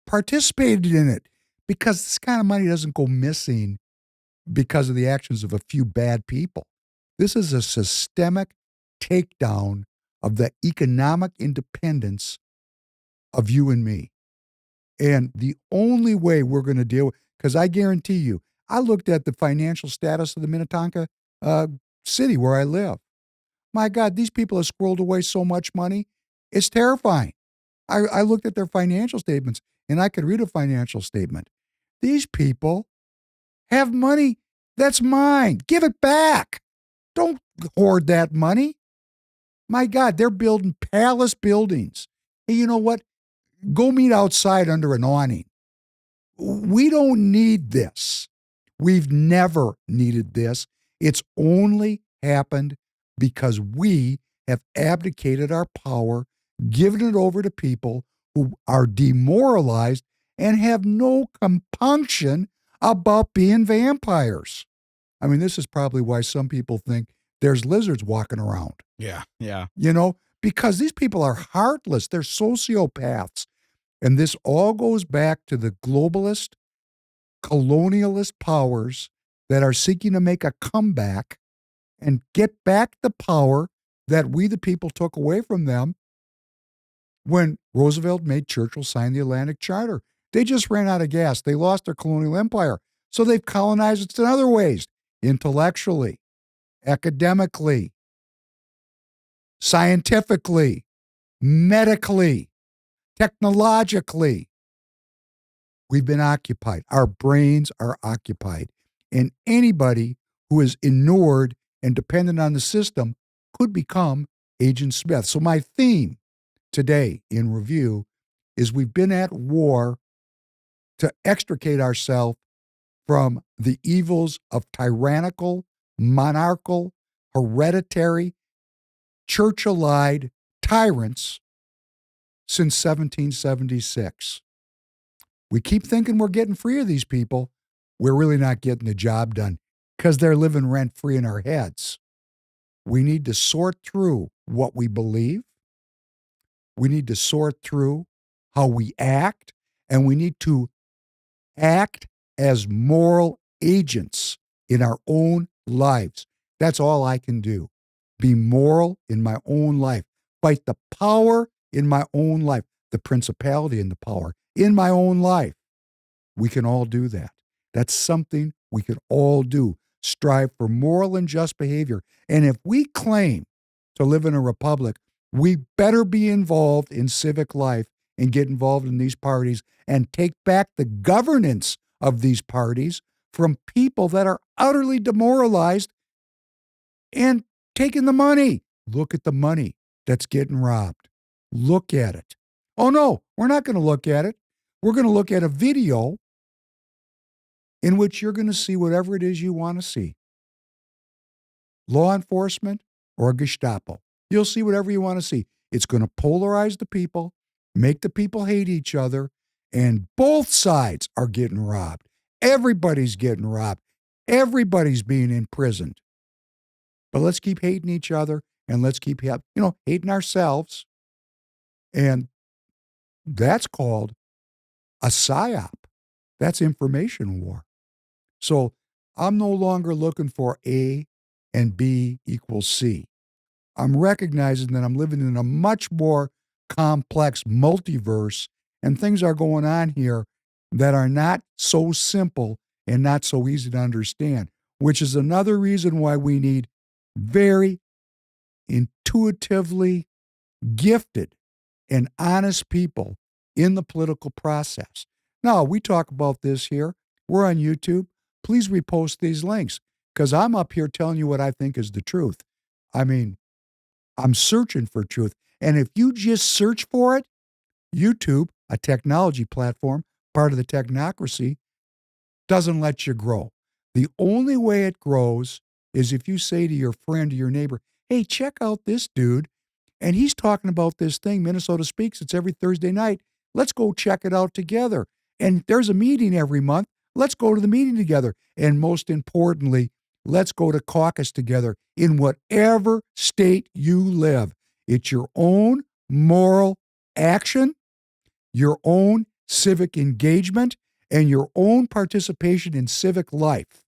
[SPEAKER 4] participated in it, because this kind of money doesn't go missing because of the actions of a few bad people. This is a systemic takedown of the economic independence of you and me. And the only way we're going to deal with, because I guarantee you, I looked at the financial status of the Minnetonka city where I live. My God, these people have squirreled away so much money. It's terrifying. I looked at their financial statements, and I could read a financial statement. These people have money that's mine. Give it back. Don't hoard that money. My God, they're building palace buildings. Hey, you know what? Go meet outside under an awning. We don't need this. We've never needed this. It's only happened because we have abdicated our power, given it over to people who are demoralized and have no compunction about being vampires. I mean, this is probably why some people think there's lizards walking around.
[SPEAKER 1] Yeah, yeah.
[SPEAKER 4] You know, because these people are heartless. They're sociopaths. And this all goes back to the globalist, colonialist powers that are seeking to make a comeback and get back the power that we, the people, took away from them when Roosevelt made Churchill sign the Atlantic Charter. They just ran out of gas. They lost their colonial empire. So they've colonized us in other ways, intellectually, academically, scientifically, medically, technologically. We've been occupied. Our brains are occupied. And anybody who is inured and dependent on the system could become Agent Smith. So my theme today in review is we've been at war to extricate ourselves from the evils of tyrannical, monarchical, hereditary, church-allied tyrants since 1776. We keep thinking we're getting free of these people. We're really not getting the job done because they're living rent-free in our heads. We need to sort through what we believe. We need to sort through how we act, and we need to act as moral agents in our own lives. That's all I can do. Be moral in my own life. Fight the power in my own life, the principality and the power in my own life. We can all do that. That's something we can all do. Strive for moral and just behavior. And if we claim to live in a republic, we better be involved in civic life and get involved in these parties and take back the governance of these parties from people that are utterly demoralized and taking the money. Look at the money that's getting robbed. Look at it. Oh no, we're not going to look at it. We're going to look at a video in which you're going to see whatever it is you want to see. Law enforcement or Gestapo. You'll see whatever you want to see. It's going to polarize the people, make the people hate each other, and both sides are getting robbed. Everybody's getting robbed. Everybody's being imprisoned. But let's keep hating each other, and let's keep hating ourselves. And that's called a psyop. That's information war. So I'm no longer looking for A and B equals C. I'm recognizing that I'm living in a much more complex multiverse, and things are going on here that are not so simple and not so easy to understand, which is another reason why we need very intuitively gifted and honest people in the political process. Now, we talk about this here. We're on YouTube. Please repost these links because I'm up here telling you what I think is the truth. I mean, I'm searching for truth. And if you just search for it, YouTube, a technology platform, part of the technocracy, doesn't let you grow. The only way it grows is if you say to your friend or your neighbor, hey, check out this dude. And he's talking about this thing, Minnesota Speaks. It's every Thursday night. Let's go check it out together. And there's a meeting every month. Let's go to the meeting together. And most importantly, let's go to caucus together in whatever state you live. It's your own moral action, your own civic engagement, and your own participation in civic life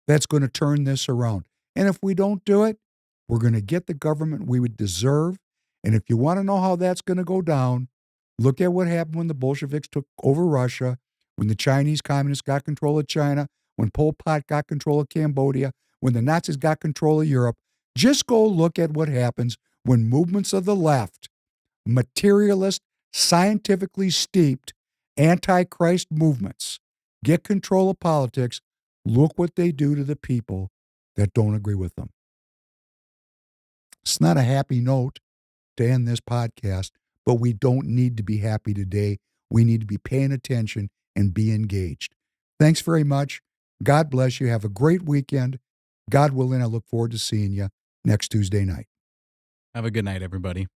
[SPEAKER 4] that's going to turn this around. And if we don't do it, we're going to get the government we would deserve. And if you want to know how that's going to go down, look at what happened when the Bolsheviks took over Russia, when the Chinese communists got control of China, when Pol Pot got control of Cambodia, when the Nazis got control of Europe. Just go look at what happens when movements of the left, materialist, scientifically steeped, antichrist movements, get control of politics. Look what they do to the people that don't agree with them. It's not a happy note to end this podcast, but we don't need to be happy today. We need to be paying attention and be engaged. Thanks very much. God bless you. Have a great weekend. God willing, I look forward to seeing you next Tuesday night.
[SPEAKER 1] Have a good night, everybody.